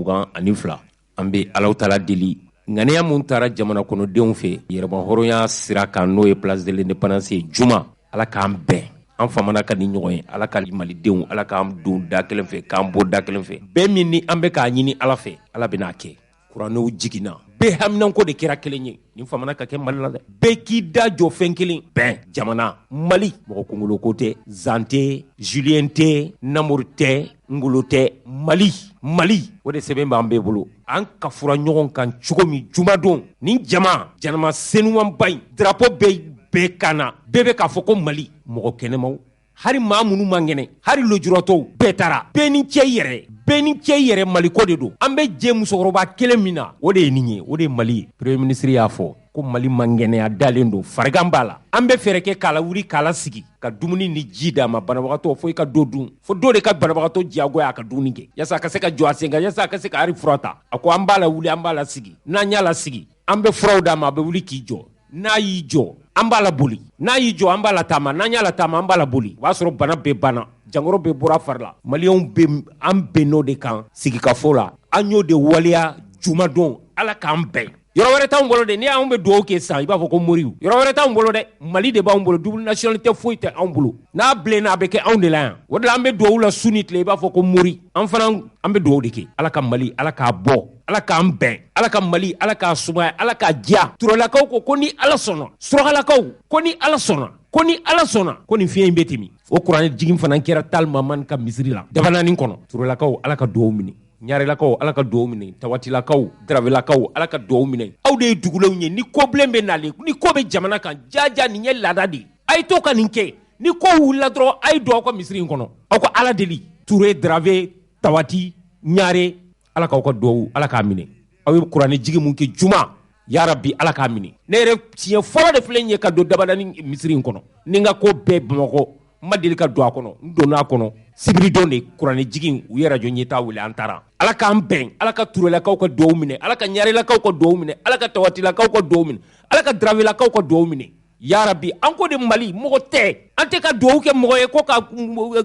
2022 an bɛ Alahu Taala deli ŋaniya mun taara jamana kɔnɔdenw fɛ yɛrɛma hɔrɔnya sira kan n'o ye place de l'indépendance juma Ala k'an bɛn an famana ka ni ɲɔgɔn ye Ala ka malidenw Ala k'an don da kelen fɛ k'an bɔ da kelen fɛ bɛɛ min ni an bɛ k'a ɲini Ala fɛ Ala bɛn'a kɛ kuranɛw jiginna bɛɛ haminanko de kɛra kelen ye nin famana ka kɛ Mali la dɛ bɛɛ k'i da jɔ fɛn kelen bɛn jamana Mali mɔgɔ kunkolo ko tɛ Zan tɛ Julien tɛ Namori tɛ Ngolo tɛ Mali o de sɛbɛn b'an bɛɛ bolo an ka fura ɲɔgɔn kan cogo min jumadon nin jama janama senumanba in drapeau bɛɛ kana bɛɛ bɛ k'a fɔ ko Mali mɔgɔ kɛnɛmaw hari maa minnu man kɛnɛ hari lojuratɔw bɛɛ taara bɛɛ ni cɛ yɛrɛ Mali ko de don an bɛ jɛ musokɔrɔba kelen min na o de ye nin ye o de ye Mali ye premier ministre y'a fɔ ko Mali man kɛnɛya dalen don farigan b'a la an bɛ fɛrɛ kɛ k'a la wuli k'a la sigi ka dumuni ni ji d'a ma banabagatɔ fo i ka dɔ dun fo dɔ de ka banabagatɔ diyagoya a ka dumuni kɛ yasa a ka se ka jɔ a sen kan yasa a ka se ka hari fura ta a ko an b'a la wuli an b'a la sigi n'an y'a la sigi an bɛ furaw d'a ma a bɛ wuli k'i jɔ n'a y'i jɔ an b'a la boli n'a y'i jɔ an b'a la taama n'an y'a la taama an b'a la boli o b'a sɔrɔ bana bɛɛ banna jangoro bɛɛ bɔra fari la maliyɛnw bɛ an bɛn n'o de kan sigikafo la an y'o de waleya jumadon Ala k'an bɛn yɔrɔ wɛrɛ t'anw bolo dɛ n'i y'anw bɛ dugawu kɛ sisan i b'a fɔ ko moriw yɔrɔ wɛrɛ t'anw bolo dɛ Mali de b'anw bolo double nationalité foyi tɛ anw bolo n'a bilenna a bɛ kɛ anw de la yan o de la an bɛ dugawu la su ni tile i b'a fɔ ko mori an fana an bɛ dugawu de kɛ Ala ka Mali Ala k'a bɔ Ala k'an bɛn Ala ka Mali Ala k'a sumaya Ala k'a diya Turelakaw ko ni Ala sɔnna Surakalakaw ko ni Ala sɔnna ko nin fiɲɛ in bɛ tɛmɛ o kuranɛ jigin fana kɛra Tal Mamani ka misiri la dabanaani kɔnɔ Turelakaw Ala ka dugawu minɛ Ɲarelakaw Ala ka dugawu minɛ Tawatilakaw Darawelakaw Ala ka dugawu minɛ aw de ye dugulenw ye ni kobilen bɛ nalen ni ko bɛ jamana kan jaja nin ye laada de ye a ye to ka nin kɛ ni ko wulila dɔrɔn a ye don aw ka misiri in kɔnɔ aw ka Ala deli Ture Darave Tawati Ɲare Ala k'aw ka dugawu Ala k'a minɛ aw ye kuranɛ jigi mun kɛ juma yarabi Ala k'a minɛ ne yɛrɛ tiɲɛ fɔlɔ de filɛ ye ka don dabanaani misiri in kɔnɔ ni n ka ko bɛɛ Bamakɔ ma deli ka don a kɔnɔ n donna a kɔnɔ sibiridon de kuranɛ jigin u ye radio ɲɛtaa wele an taara Ala k'an bɛn Ala ka Turelakaw ka dugawu minɛ Ala ka Ɲarelakaw ka dugawu minɛ Ala ka Tawatilakaw ka dugawu minɛ Ala ka Darawelakaw ka dugawu minɛ yarabi an ko de Mali mɔgɔ tɛ an tɛ ka dugawu kɛ mɔgɔ ye ko ka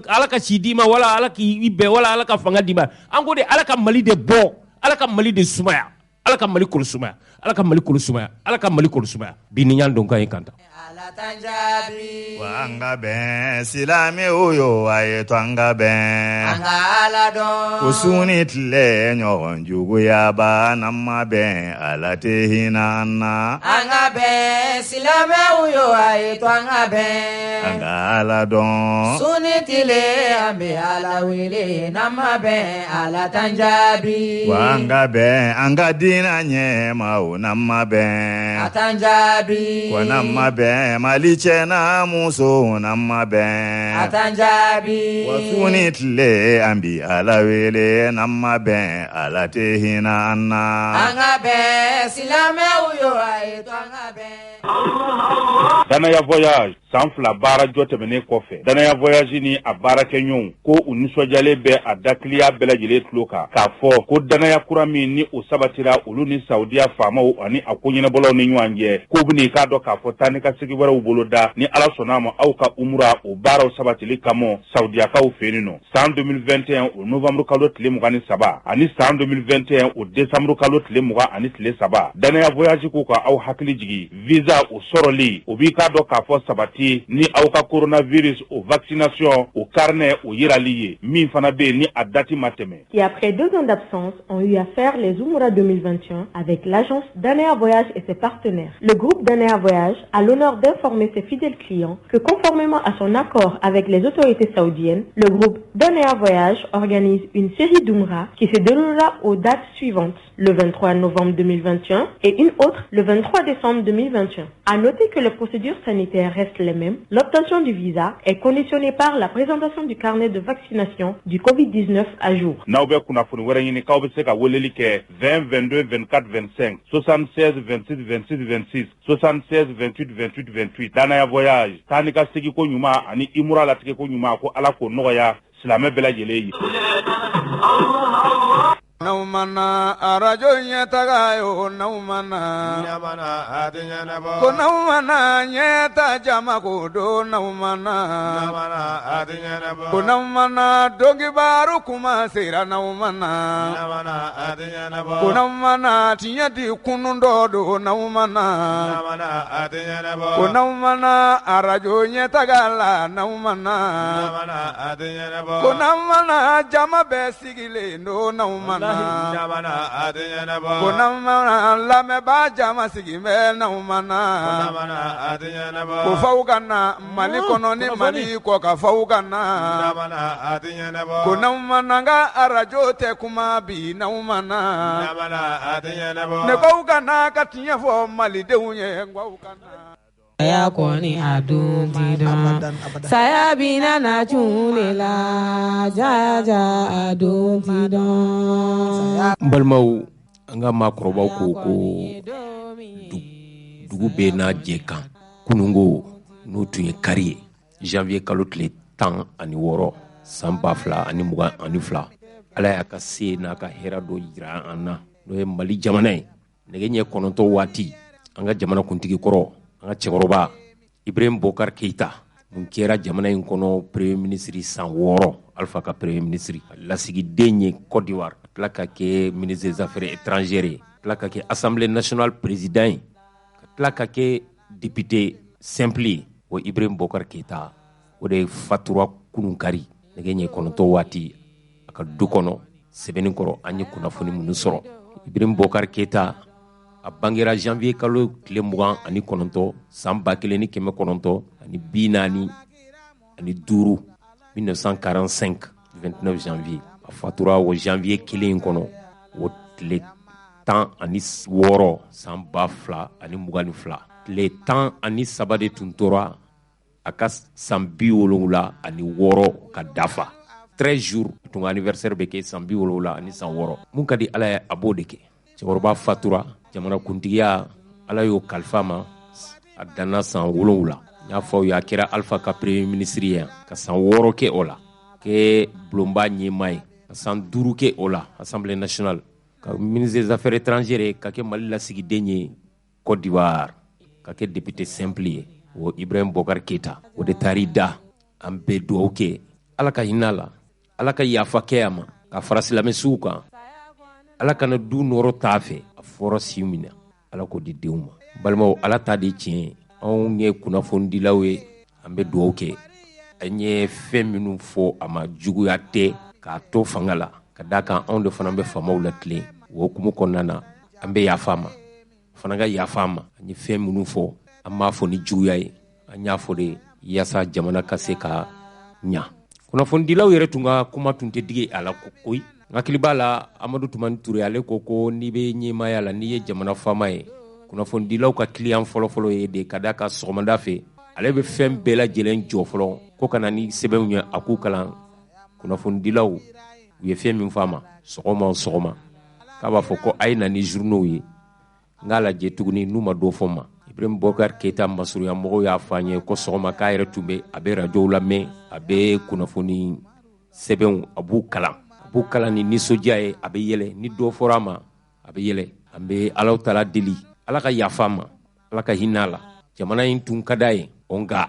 Ala ka si d'i ma wala Ala k'i bɛn wala Ala ka fanga d'i ma an ko de Ala ka Mali de bɔ Ala ka Mali de sumaya Ala ka Mali kolo sumaya Ala ka Mali kolo sumaya Ala ka Mali kolo sumaya bi ni ɲan don kan ye kanta wa anga ben silame uyo aye twanga ben anga ala don usuni tle nyogon jugu ya ba namma ben ala tehina na anga ben silame uyo aye twanga ben anga ala don suni tle ambe ala wile namma ben ala tanjabi wa anga ben anga dina nyema o namma ben atanjabi wa namma ben malichena muso namma ben atanjabi wasuni tle ambi alawele namma ben alatehina anna anga ben silame uyo aito anga ben Danaya Voyage san fila baara jɔ tɛmɛnen kɔfɛ Danaya Voyage ni a baarakɛɲɔgɔnw ko u nisɔndiyalen bɛ a dakiliya bɛɛ lajɛlen tulo kan k'a fɔ ko danaya kura min ni o sabatira olu ni Saudiya faamaw ani a ko ɲɛnabɔlaw ni ɲɔgɔn cɛ k'u bɛn'i k'a dɔn k'a fɔ taa ni ka segin wɛrɛw bolo da ni Ala sɔnna a ma aw ka umura o baaraw sabatili kama Saudiyakaw fɛ yen nɔ san 2021 o novembre kalo tile 23 ani san 2021 o décembre kalo tile 20 ani tile 3 Danaya Voyage k'u ka aw hakili jigi visa o sɔrɔli o b'i k'a dɔn k'a fɔ sabati ni aw ka coronavirus o vaccination o carnet o yirali ye min fana bɛ ni a dati ma tɛmɛ. Et après 2 ans d'absence, ont eu à faire les Umrah 2021 avec l'agence Danaya Voyage et ses partenaires. Le groupe Danaya Voyage a l'honneur d'informer ses fidèles clients que conformément à son accord avec les autorités saoudiennes, le groupe Danaya Voyage organise une série d'Umrah qui se déroulera aux dates suivantes, le 23 novembre 2021 et une autre le 23 décembre 2021. À noter que les procédures sanitaires restent les mêmes. L'obtention du visa est conditionnée par la présentation du carnet de vaccination du Covid-19 à jour. N'aw bɛ kunnafoni wɛrɛ ɲini k'aw bɛ se ka weleli kɛ 20 22 24 25 76 26 26 26 76 28 28 28 Danaya Voyage taa ni ka segin ko ɲuman ani umrah latigɛ ko ɲuman ko Ala k'o nɔgɔya silamɛ bɛɛ lajɛlen ye. Naumana arajo nyeta yo naumana Namana adinya nabo ko naumana nyeta jama ko do naumana Namana adinya nabo ko naumana dogi baru kuma sera naumana Namana adinya nabo ko naumana tinya di kunundo do naumana Namana adinya nabo ko naumana arajo nyeta gala naumana Namana adinya nabo ko naumana jama be sigile no naumana Namana adinya nabo ko naumana lame ba jama sigime naumana Namana adinya nabo ko fawgana mali kono ni mali ko ka fawgana Namana adinya nabo ko naumana nga arajo te kuma bi naumana Namana adinya nabo ne fawgana ka tinya fo mali deunye ngwawgana ya koni adun tidon saya bina na chulela jaja adun tidon balmaw anga makrobaw ko dugu be na jeka kunungo no tunye kariye janvier kalo tile 10 ani woro samba fla ani muga ani fla ala ya ka se na ka hera do yira anna no e mali jamana nege nye kononto wati anga jamana kuntigi koro anga chekoroba Ibrahim Bokar Keita mun kera jamana in kono premier ministre san woro alpha ka premier ministre la sigi denye Côte d'Ivoire plaka ke ministre des affaires étrangères plaka ke assemblée nationale président plaka ke député simple o Ibrahim Bokar Keita o de fatura kununkari nege nye kono to wati aka du kono sebeni koro anye kunafoni mun soro Ibrahim Bokar Keita a bangera janvier kalo tile 20 ani kononto samba keleni keme kononto ani binani ani duru 1945 29 janvier a fatura o janvier kelen kono o tile 10 ani woro samba fla ani mugani fla tile 10 ani sabade tuntora aka sambi wolongula ani woro ka dafa 13 jours tunga anniversaire beke sambi wolongula ani san woro mun kadi ala abode ke cekoroba fatura jamana kuntigiya ala yo kalfama a danna san wolonwula y'a fɔ ya kɛra alpha ka premier ministre ye ka san 6 kɛ o la ke bulonba ɲɛma ye ka san 5 kɛ o la assemblée nationale ka ministre des affaires étrangères ka kɛ mali lasigiden ye Côte d'Ivoire ka kɛ député simple ye o Ibrahim Bokar Keita o de taari da an bɛ duwawu kɛ ala ka hinɛ la ala ka yafa kɛ a ma ka fara silamɛsuw kan ala kana du nɔrɔ t'a fɛ a fɔra siw mina ala ko di denw ma balimaw ala ta di tiɲɛ anw ye kunnafonidilaw ye an bɛ duwawu kɛ an ye fɛn minnu fɔ a ma juguya tɛ k'a to fanga la ka da kan anw de fana bɛ faamaw la tilen o hukumu kɔnɔna na an bɛ yafa ma fana ka yafa ma an ye fɛn minnu fɔ an m'a fɔ ni juguya ye an y'a fɔ de yaasa jamana ka se ka ɲa kunnafonidilaw yɛrɛ tun ka kuma tun tɛ digi a la koyi hakili b'a la Amadu Tumani Ture ale ko n'i bɛ ɲɛmaaya la n'i ye jamana faama ye kunnafonidilaw ka client fɔlɔfɔlɔ ye de ka da ka sɔgɔmada fɛ ale bɛ fɛn bɛɛ lajɛlen jɔ fɔlɔ ko kana ni sɛbɛnw ye a k'u kalan kunnafonidilaw u ye fɛn min fɔ a ma sɔgɔma o sɔgɔma k'a b'a fɔ ko a ye na ni journaux ye n k'a lajɛ tuguni n'u ma dɔ fɔ n ma Ibrahim Bokar Keita masurunya mɔgɔw y'a fɔ an ye ko sɔgɔma k'a yɛrɛ tun bɛ a bɛ radiow lamɛn a bɛ kunnafoni sɛbɛnw a b'u kalan b'u kalan ni nisɔndiya ye a bɛ yɛlɛ ni dɔ fɔra a ma a bɛ yɛlɛ an bɛ Alahu Taala deli ala ka yafa ma ala ka hinɛ a la jamana in tun ka d'a ye nka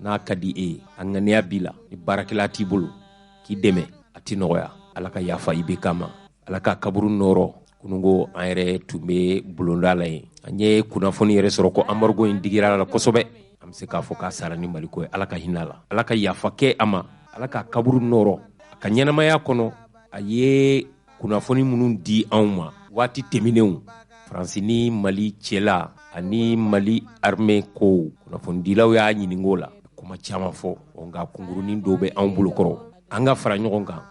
n'a ka di e ye a ŋaniya b'i la ni baarakɛla t'i bolo k'i dɛmɛ a tɛ nɔgɔya ala ka yafa i bɛ kama ala ka kaburu nɔrɔ kunungo an yɛrɛ tun bɛ bulonda la yen an ye kunnafoni yɛrɛ sɔrɔ ko embargo in digira la kosɛbɛ an bɛ se k'a fɔ k'a sara ni maliko ye ala ka hinɛ a la ala ka yafa kɛ a ma ala ka kaburu nɔrɔ a ka ɲɛnamaya kɔnɔ a ye kunnafoni minnu di anw ma waati tɛmɛnenw Faransi ni Mali cɛla ani Mali armée ko kunnafonidilaw y'a ɲininko la kuma caman fɔ nka kunkurunin dɔw bɛ anw bolokɔrɔ an ka fara ɲɔgɔn kan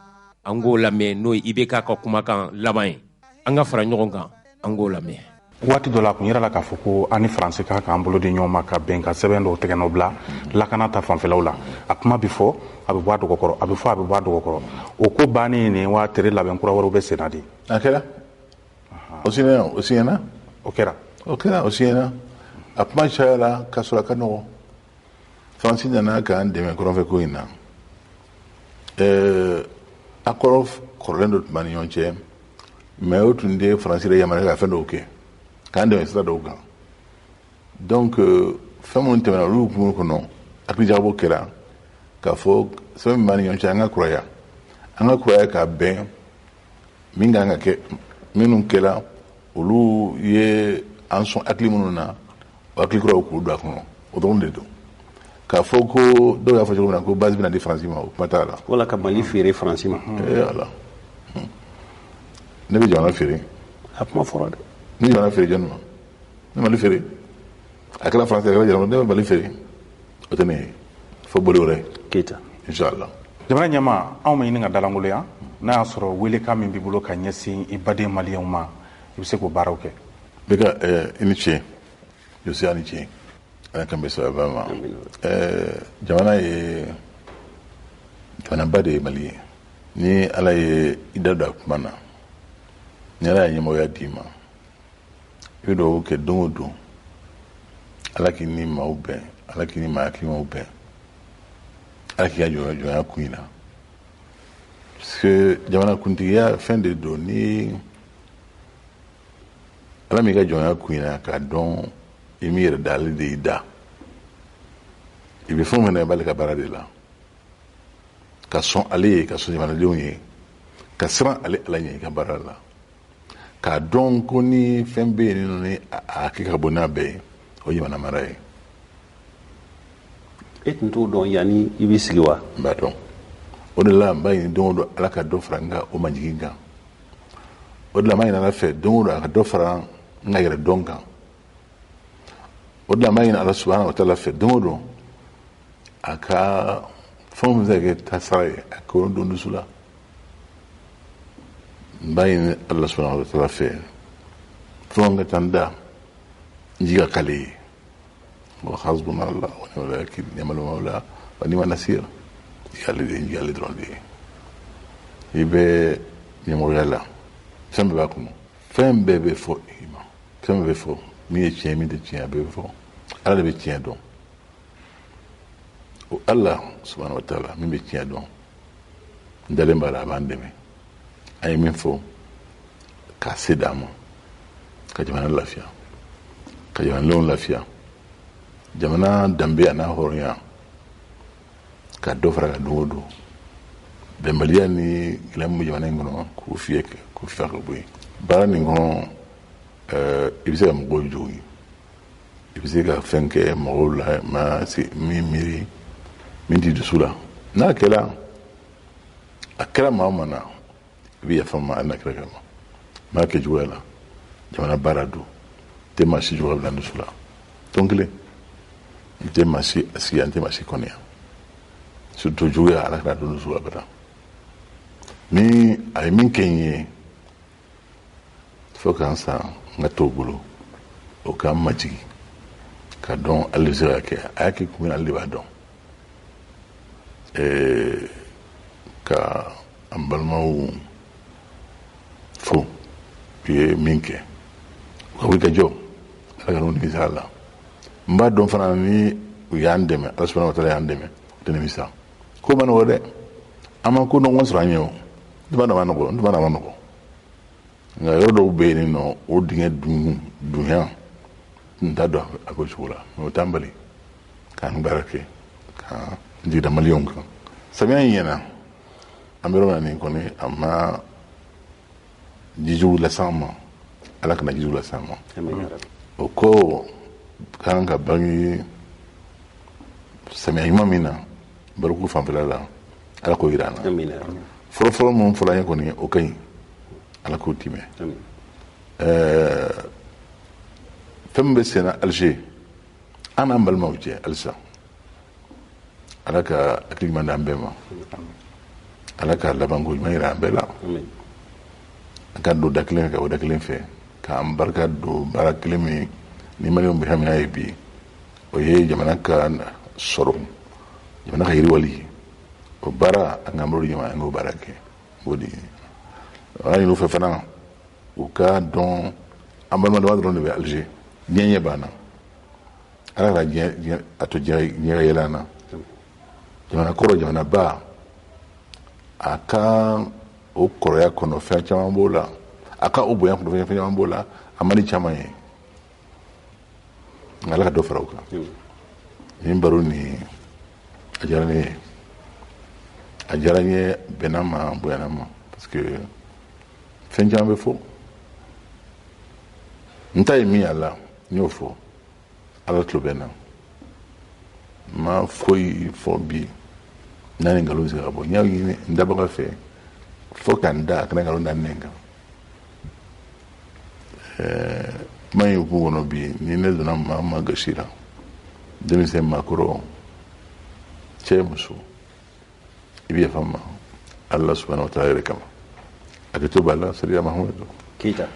an k'o lamɛn n'o ye IBK ka kumakan laban ye an ka fara ɲɔgɔn kan an k'o lamɛn waati dɔ la a kun yɛrɛ la k'a fɔ ko an ni Faransi ka k'an bolo di ɲɔgɔn ma ka bɛn ka sɛbɛn dɔw tɛgɛ nɔ bila lakana ta fanfɛlaw la a kuma bɛ fɔ a bɛ bɔ a dɔgɔkɔrɔ a bɛ fɔ a bɛ bɔ a dɔgɔkɔrɔ o ko bannen nin wa tere labɛn kura wɛrɛw bɛ sen na de a kɛra o siɲɛna o kɛra o siɲɛna a kuma cayara ka sɔrɔ a ka nɔgɔ Faransi nana k'an dɛmɛ kɔrɔnfɛ ko in na accord kɔrɔlen dɔ tun b'an ni ɲɔgɔn cɛ mais o tun de faransi de yamana ka fɛn dɔw kɛ k'an dɛmɛ sira dɔw kan donc fɛn minnu tɛmɛna olu hukumu kɔnɔ hakilijakabɔ kɛra k'a fɔ sɛbɛn min b'a ni ɲɔgɔn cɛ an ka kuraya ka bɛn min kan ka kɛ minnu kɛra olu ye an sɔn hakili minnu na o hakili kuraw k'u don a kɔnɔ o dɔrɔn de don k'a fɔ ko dɔw y'a fɔ cogo min na ko base bɛna di faransi ma o kuma t'a la wala ka Mali feere faransi ma ala ne bɛ jamana feere a kuma fɔra dɛ ne jamana feere jɔnni ma ne Mali feere a kɛra faransi a kɛra jamana ne bɛ Mali feere o tɛ ne ye fo boli wɛrɛ Keita inshallah jamana ɲɛma anw ma ɲini ka dalangoloya n'a y'a sɔrɔ welekan min b'i bolo ka ɲɛsin i baden maliyɛnw ma i bɛ se k'o baaraw kɛ bɛ ka i ni ce Jose a ni ce ala kan bɛ sababa ma jamana ye jamanaba de ye Mali ye ni ala ye i da don a kuma na ni ala ye ɲɛmɔgɔya d'i ma i bɛ dugawu kɛ don o don ala k'i ni maaw bɛn ala k'i ni maa hakilimaw bɛn ala k'i ka jɔnya kun i la parce que jamana kuntigiya fɛn de don ni ala m'i ka jɔnya kun i la k'a dɔn i m'i yɛrɛ da ale de y'i da i bɛ fɛn min na i b'ale ka baara de la ka sɔn ale ye ka sɔn jamanadenw ye ka siran ale ala ɲɛ i ka baara la k'a dɔn ko ni fɛn bɛ yen ni a kɛ ka bon n'a bɛɛ ye o ye jamana mara ye e tun t'o dɔn yanni i b'i sigi wa n b'a dɔn o de la n b'a ɲini don o don ala ka dɔ fara n ka o majigin kan o de la n b'a ɲini ala fɛ don o don a ka dɔ fara n ka yɛrɛ dɔn kan o de la n b'a ɲini ala subahana wa taala fɛ don o don a ka fɛn min bɛ se ka kɛ taasira ye a k'o don dusu la n b'a ɲini ala subahana wa taala fɛ fɛn ka taa n da n ji ka k'ale ye wa hasbuna Allah wa ni'mal wakil ni'mal mawla wa ni'man nasir yàlla dɔrɔn de ye i bɛ ɲɛmɔgɔya la fɛn bɛɛ b'a kɔnɔ fɛn bɛɛ bɛ fɔ i ma fɛn bɛɛ bɛ fɔ min ye tiɲɛ min tɛ tiɲɛ a bɛɛ bɛ fɔ ala de bɛ tiɲɛ dɔn o ala subhanahu wa taala min bɛ tiɲɛ dɔn n dalen b'a la a b'an dɛmɛ an ye min fɔ k'a se d'an ma ka jamana lafiya ka jamanadenw lafiya jamana danbe a n'a hɔrɔnya ka dɔ fara ka don o don bɛnbaliya ni gɛlɛya min bɛ jamana in kɔnɔ k'o fiyɛ k'o fiyɛ ka bɔ yen baara nin kɔnɔ i bɛ se ka mɔgɔw jogi i bɛ se ka fɛn kɛ mɔgɔw la ma se min miiri min t'i dusu la n'a kɛra a kɛra maa o maa na i bɛ yafa ma a n'a kɛra kama m'a kɛ juguya la jamana baara don tɛ maa si juguya bila n dusu la tɔn kelen n tɛ maa si sigi n tɛ maa si kɔniya surtout juguya ala kana don dusu la bɛra ni a ye min kɛ n ye fo k'an san n ka t'o bolo o k'an majigi ka dɔn ale bɛ se ka kɛ a y'a kɛ kun min na ale de b'a dɔn ka an balimaw fo u ye min kɛ u ka wuli ka jɔ ala ka n'u nimisa a la n b'a dɔn fana ni u y'an dɛmɛ ala subahana wa taala y'an dɛmɛ u tɛ nimisa ko ma nɔgɔ dɛ an ma ko nɔgɔn sɔrɔ an ye o n tɛ ma nɔgɔ nka yɔrɔ dɔw bɛ yen nɔ o dingɛ dunya n t'a dɔn a ko cogo la mɛ o t'an bali k'an baara kɛ ka n jigida maliyɛnw kan samiya in ɲɛna an bɛ yɔrɔ min na nin kɔni a ma jijugu las'an ma ala kana jijugu las'an ma o ko kan ka bange samiya ɲuman min na baloko fanfɛla la ala k'o jira an na fɔlɔfɔlɔ minnu fɔra an ye kɔni o ka ɲi ala k'o timɛ fɛn min bɛ sen na Alger an n'an balimaw cɛ halisa ala ka hakili ɲuman d'an bɛɛ ma ala ka labanko ɲuman jira an bɛɛ la an ka don da kelen fɛ ka bɔ da kelen fɛ k'an barika don baara kelen min ni maliyɛnw bɛ hami n'a ye bi o ye jamana ka sɔrɔ jamana ka yiriwali o baara an ka amadu ɲama an k'o baara kɛ o de an ɲin'u fɛ fana u ka dɔn an balima dama dɔrɔn de bɛ Alger diɲɛ ɲɛ banna ala ka diɲɛ a to diɲɛ ka yɛlɛ an na jamana kɔrɔ jamana ba a ka o kɔrɔya kɔnɔ fɛn caman b'o la aka o boyan ko fɛn caman b'o la a man di caman ye nka ala ka dɔ fara o kan nin baro nin a diyara ne ye a diyara n ye bɛnna ma bonyana ma parce que fɛn caman bɛ fɔ n ta ye min a la n y'o fɔ ala tulo bɛ n na ma foyi fɔ bi n'a ni nkalon bɛ se ka bɔ n y'a ɲini n dabaga fɛ fo ka n da a kana nkalon da ne kan kuma in hukumu kɔnɔ bi ni ne donna maa ma gasi la denmisɛn maakɔrɔ cɛ muso i bɛ yafa n ma ala subahanahu wa taala yɛrɛ kama hakɛto b'a la sariya mahamadu Keita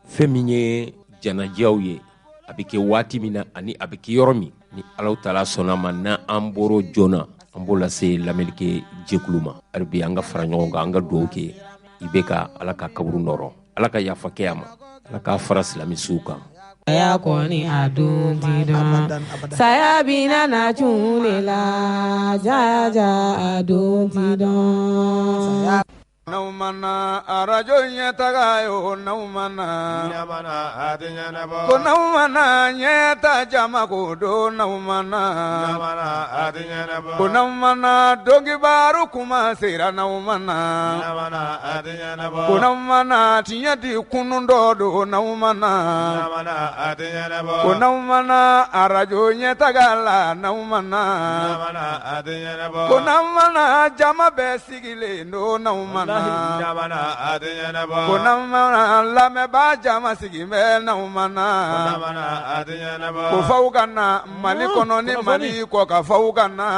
fɛn min ye janajaw ye a bɛ kɛ waati min na ani a bɛ kɛ yɔrɔ min ni Alahu Taala sɔnna ma na an bɔr'o joona an b'o lase lamɛnnikɛ jɛkulu ma hali bi an ka fara ɲɔgɔn kan an ka dugawu kɛ i bɛ ka ala ka kaburu nɔrɔ ala ka yafa kɛ a ma ala k'a fara silamɛsuw kan saya kɔni a don ti dɔn saya bina na cun de la jaja a don ti dɔn Naumana arajo nyetaga yo naumana nyamana adinya nebo ko naumana nyeta jama ko do naumana nyamana adinya nebo ko naumana dogi baru kuma sera naumana nyamana adinya nebo ko naumana tinya di kunundo do naumana nyamana adinya nebo ko naumana arajo nyetaga la naumana nyamana adinya nebo ko naumana jama besigile no naumana Namana adinya nebo kunamana lame ba jama sigime namana kunamana adinya nebo kufawukana mali kono ni mali ko ka fawukana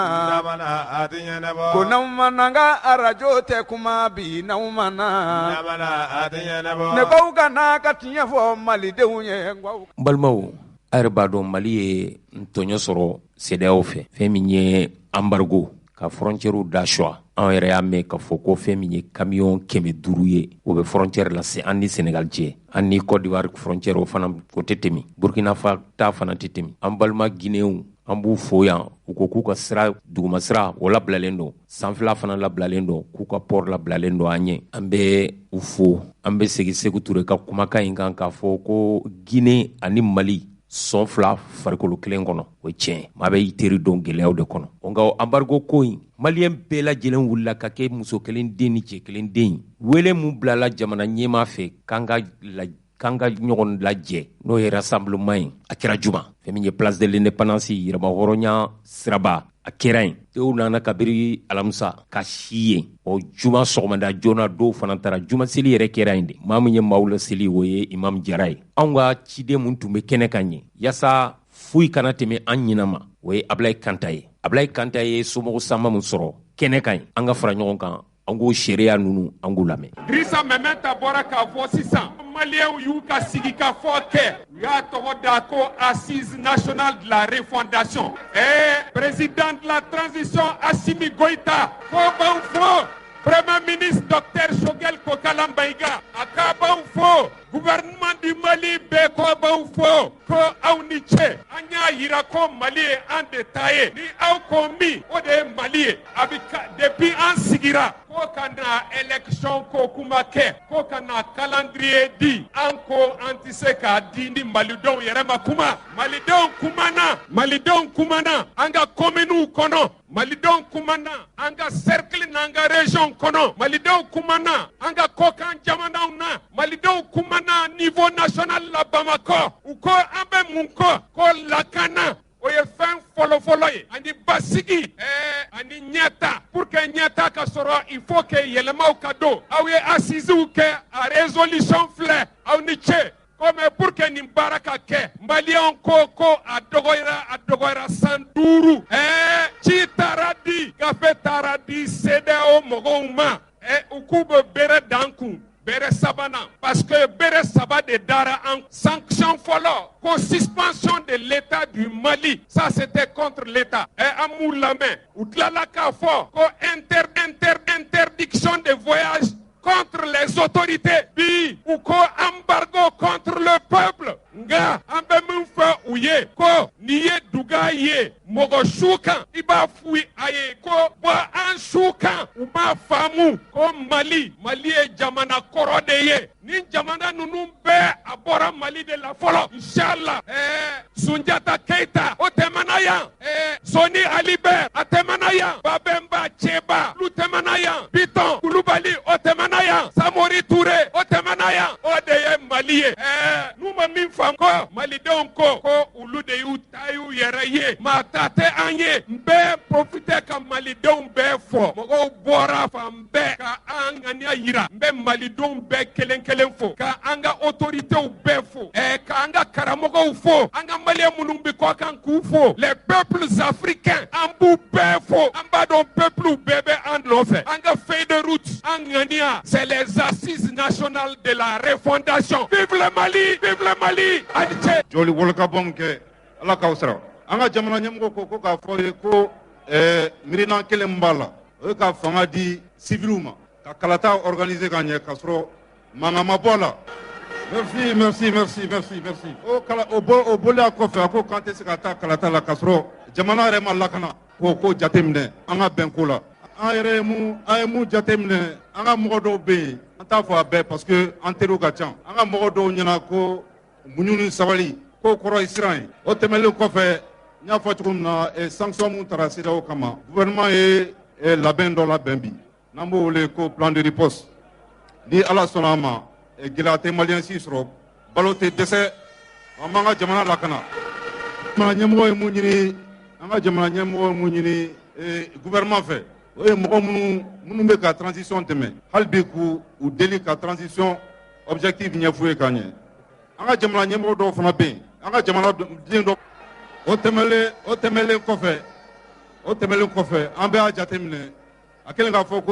namana adinya nebo kunamana nga arajo te kuma bi namana namana adinya nebo ne fawukana ka tinya fo mali deunye ngwa balimaw a yɛrɛ b'a dɔn mali ye ntɔɲɔ sɔrɔ CEDEAO fɛ fɛn min ye embargo ka frontière da choix an yɛrɛ y'a mɛn k'a fɔ ko fɛn min ye camion 500 ye o bɛ frontière lase an ni Sénégal cɛ an ni Côte d'Ivoire frontière o fana o tɛ tɛmɛ Burkina ta fana tɛ tɛmɛ an balima Guinéenw an b'u fo yan u ko k'u ka sira duguma sira o labilalen don sanfɛla fana labilalen don k'u ka port labilalen don an ɲɛ an bɛ u fo an bɛ segin Sékou Touré ka kumakan in kan k'a fɔ ko Guinée ani Mali sɔn fila farikolo kelen kɔnɔ o ye tiɲɛ maa bɛ i teri dɔn gɛlɛyaw de kɔnɔ nka embargo ko in maliyɛn bɛɛ lajɛlen wulila ka kɛ muso kelen den ni cɛ kelen den wele mun bilala jamana ɲɛmaa fɛ k'an ka ɲɔgɔn lajɛ n'o ye rassemblement ye a kɛra juma fɛn min ye place de l'indépendance yɛrɛmahɔrɔnya siraba a kɛra yen dɔw nana kabiri alamisa ka si yen o juma sɔgɔmada joona dɔw fana taara juma seli yɛrɛ kɛra yen de maa min ye maaw la seli o ye imam jara ye anw ka ciden mun tun bɛ kɛnɛ kan ɲɛ yaasa foyi kana tɛmɛ an ɲina ma o ye Ablaye Kanta ye Ablaye Kanta ye somɔgɔ sama min sɔrɔ kɛnɛ kan an ka fara ɲɔgɔn kan an k'o seereya ninnu an k'u lamɛn. Drissa Memeta bɔra k'a fɔ sisan maliyɛnw y'u ka sigi ka fɔ kɛ u y'a tɔgɔ da ko assise nationale de la refondation président de la transition Assimi Goïta fo b'anw fo premier ministre docteur Choguel Kokala Maïga a k'a b'anw fo gouvernement du Mali bɛɛ ko b'anw fo ko aw ni ce an y'a yira ko Mali ye an de ta ye ni aw ko min o de ye Mali ye a bɛ depuis an sigira ko ka na élection ko kuma kɛ ko ka na calendrier di an ko an tɛ se k'a di ni malidenw yɛrɛ ma kuma malidenw kumana an ka communew kɔnɔ malidenw kumana an ka cercle n'an ka région kɔnɔ malidenw kumana an ka kɔkan jamanaw na malidenw kumana niveau national la Bamako u ko an bɛ mun kɔ ko lakana o ye fɛn fɔlɔfɔlɔ ye ani basigi ani ɲɛta pour que ɲɛta ka sɔrɔ il faut que yɛlɛmaw ka don aw ye assises kɛ a résolution filɛ aw ni ce ko mais pour que nin baara ka kɛ maliyɛnw ko a dɔgɔyara 105 ci taara di gafe taara di CEDEAO mɔgɔw ma u k'u bɛ bere dan kun bere sabanan parce que bere saba de dara en sanction fɔlɔ ko suspension de l'état du Mali ça c'était contre l'état an m'u lamɛn u tilala k'a fɔ ko interdiction de voyage contre les autorités bi u ko embargo contre le peuple nga an bɛ min fɔ u ye ko nin ye duga ye mɔgɔ su kan i b'a f'u a ye ko bɔ an su kan u b'a faamu ko Mali ye jamana kɔrɔ de ye ni jamana ninnu bɛɛ a bɔra Mali de la fɔlɔ inshallah Sunjata Keita o tɛmɛna yan Soni Ali Ber a tɛmɛna yan Babemba Cheba olu tɛmɛna yan Biton Kulubali o tɛmɛna yan Samori Touré o tɛmɛna yan o de ye Mali ye n'u ma min faamu ko malidenw ko olu de y'u ta y'u yɛrɛ ye maa ta tɛ an ye n bɛ profiter ka malidenw bɛɛ fɔ mɔgɔw bɔra fan bɛɛ ka an ŋaniya yira n bɛ malidenw bɛɛ kelen kelen fo ka an ka autorités bɛɛ fo ka an ka karamɔgɔw fo an ka maliyɛn minnu bi kɔ kan k'u fo les peuples africains an b'u bɛɛ fo an b'a dɔn peuples bɛɛ bɛ an nɔfɛ an ka feuille de route an ŋaniya c'est les assises nationales de la refondation vive le Mali ani cɛ joli wolokabɔn kɛ ala k'aw sara an ka jamana ɲɛmɔgɔ ko k'a fɔ ye ko miirina kelen b'a la o ye ka fanga di civiliw ma ka kalata organiser ka ɲɛ ka sɔrɔ mankan ma bɔ a la merci o boli a kɔfɛ a ko k'an tɛ se ka taa kalata la ka sɔrɔ jamana yɛrɛ ma lakana k'o jateminɛ an ka bɛnko la an ye mun jateminɛ an ka mɔgɔ dɔw bɛ yen an t'a fɔ a bɛɛ parce que an teriw ka ca an ka mɔgɔ dɔw ɲɛna ko muɲu ni sabali k'o kɔrɔ ye siran ye o tɛmɛnen kɔfɛ n y'a fɔ cogo min na sanction mun tara CEDEAO kama gouvernement ye labɛn dɔ labɛn bi n'an b'o wele ko plan de riposte ni ala sɔnna a ma gɛlɛya tɛ maliyɛn si sɔrɔ balo tɛ dɛsɛ an b'an ka jamana lakana jamana ɲɛmɔgɔ ye mun ɲini an ka jamana ɲɛmɔgɔ ye mun ɲini gouvernement fɛ o ye mɔgɔ minnu bɛ ka transition tɛmɛ hali bi k'u deli ka transition objectif ɲɛf'u ye ka ɲɛ an ka jamana ɲɛmɔgɔ dɔw fana bɛ yen an ka jamana den dɔ o tɛmɛlen kɔfɛ an bɛ a jateminɛ a kɛlen k'a fɔ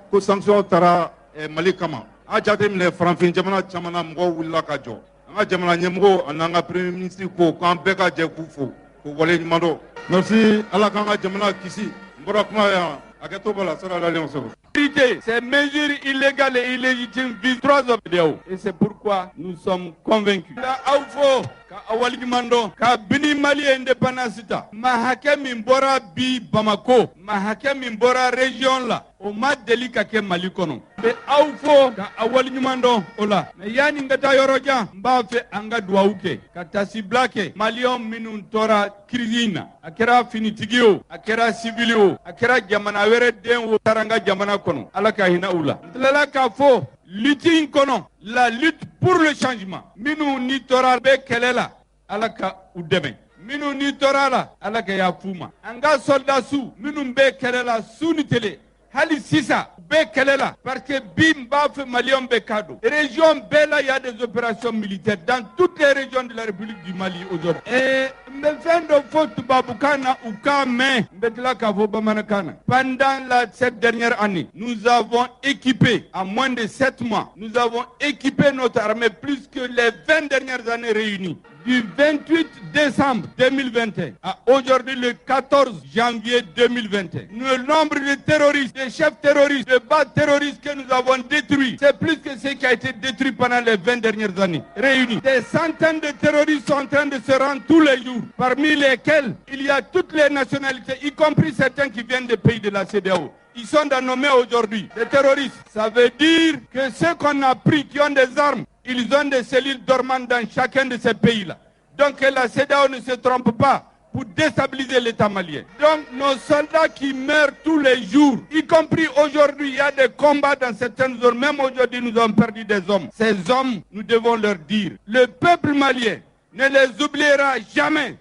ko sanction taara Mali kama a jateminɛ farafin jamana caman na mɔgɔw wulila ka jɔ an ka jamana ɲɛmɔgɔ ani an ka premier ministre ko k'an bɛɛ ka jɛ k'u fo k'u wale ɲuman dɔn merci ala k'an ka jamana kisi n bɔra kuma yan a kɛ to b'a la sallallahu alayhi wa sallam. Ces mesures illégales et illégitimes visent 3 objectifs. Et c'est pourquoi nous sommes convaincus. Ka awaligimando ka bini Mali indépendance ta ma hakɛ min bɔra bi Bamako ma hakɛ min bɔra région la o ma deli ka kɛ Mali kɔnɔ bɛ aw fo ka awaligimando o la mais yani n ka taa yɔrɔ jan n b'a fɛ an ka duwawu kɛ ka tasibila kɛ maliyɛnw minnu tɔra crise in na a kɛra finitigi o a kɛra civil o a kɛra jamana wɛrɛ den o taara n ka jamana kɔnɔ ala ka hinɛ u la n tilala k'a fɔ lutte in kɔnɔ la lutte pour le changement minnu ni tora bɛ kɛlɛ la ala ka u dɛmɛ minnu ni tora la ala ka yafu ma an ka soldats minnu bɛ kɛlɛ la su ni tele hali sisan u bɛ kɛlɛ la parce que bi n b'a fɛ maliyɛnw bɛ ka don région bɛɛ la y a des opérations militaires dans toutes les régions de la République du Mali aujourd'hui n bɛ fɛn dɔ fɔ tubabukan na u k'a mɛn n bɛ tila k'a fɔ bamanankan na pendant cette dernière année nous avons équipé en moins de 7 mois nous avons équipé notre armée plus que les 20 dernières années réunies du 28 décembre 2021 à aujourd'hui le 14 janvier 2021. Le nombre de terroristes, de chefs terroristes, de bases terroristes que nous avons détruits, c'est plus que ce qui a été détruit pendant les 20 dernières années. Réunis. Des centaines de terroristes sont en train de se rendre tous les jours, parmi lesquels il y a toutes les nationalités, y compris certains qui viennent des pays de la CEDEAO. Ils sont dénommés aujourd'hui des terroristes. Ça veut dire que ceux qu'on a pris qui ont des armes, ils ont des cellules dormantes dans chacun de ces pays-là. Donc la CEDEAO ne se trompe pas pour déstabiliser l'État malien. Donc nos soldats qui meurent tous les jours, y compris aujourd'hui, il y a des combats dans certaines zones. Même aujourd'hui, nous avons perdu des hommes. Ces hommes, nous devons leur dire, le peuple malien ne les oubliera jamais.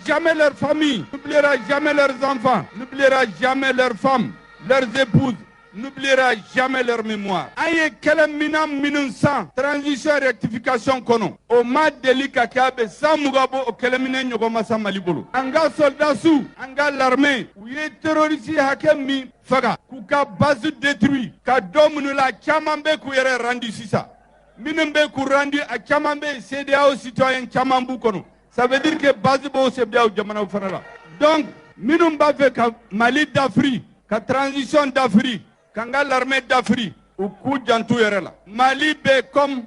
Jamais leurs familles, n'oubliera jamais leurs enfants, n'oubliera jamais leurs femmes, leurs épouses, n'oubliera jamais leur mémoire. Aye kele minam minunsan transition et rectification kono. O ma deli ka kabe sans mugabo o kele minen nyogo masa malibolo. Anga soldats anga l'armée, ou ye terroriste hakem mi faga, kuka base détruit, ka domunu la chamambe ku yere rendu sisa. Minumbe ku rendu a chamambe CEDEAO citoyen chamambu kono. Ça veut dire que base bo CEDEAO jamana fanala. Donc minumba fe ka Mali d'Afrique, ka transition d'Afrique. Kanga l'armée d'Afrique, ou Koujantou Yerela. Mali be comme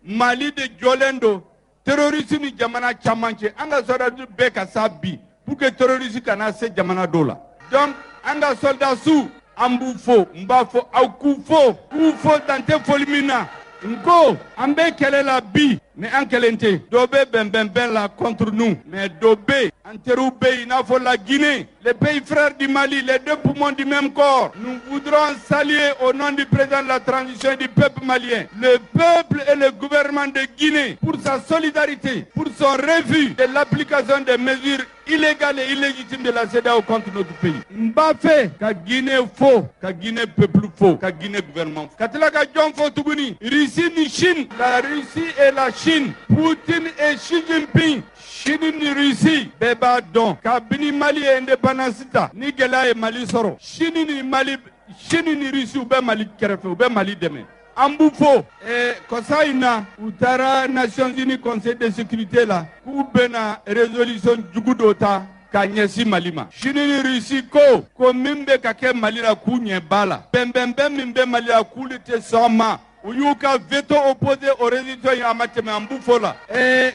Mali de Jolendo, terrorisme Jamana Chamanche, Anga Soradu Beka Sabi, pour que terroristes kana se jamana dɔw la. Donc an ka soldats su an b'u fo n b'a fɔ aw k'u fo dan tɛ foli min na. Nko an bɛ kɛlɛ la bi mais an kɛlen tɛ. Dɔ bɛ bɛnbɛnbɛn la contre nous mais dɔ bɛ an teriw bɛ yen i n'a fɔ la Guinée, les pays frères du Mali, les deux poumons du même corps. Nous voudrons saluer au nom du président de la transition et du peuple malien, le peuple et le gouvernement de Guinée pour sa solidarité, pour son refus de l'application des mesures illégales et illégitimes de la CEDEAO contre notre pays. Mbappé, ka Guinée faux, ka Guinée peuple faux, ka Guinée gouvernement faux. Katila ka John faux tuguni, Russie ni Chine, la Russie et la Chine, Poutine et Xi Jinping. Chine ni Russie bɛɛ b'a dɔn kabini Mali ye indépendance ta ni gɛlɛya ye Mali sɔrɔ Chine ni Russie u bɛ Mali kɛrɛfɛ u bɛ Mali dɛmɛ an b'u fo kɔsa in na u taara Nations Unies Conseil de sécurité la k'u bɛna résolution jugu dɔ ta ka ɲɛsin Mali ma Chine ni Russie ko min bɛ ka kɛ Mali la k'u ɲɛ b'a la bɛnbɛnbɛn min bɛ Mali la k'ulu tɛ sɔn ma u y'u ka veto opposé aux résolutions yi a ma tɛmɛ an b'u fo la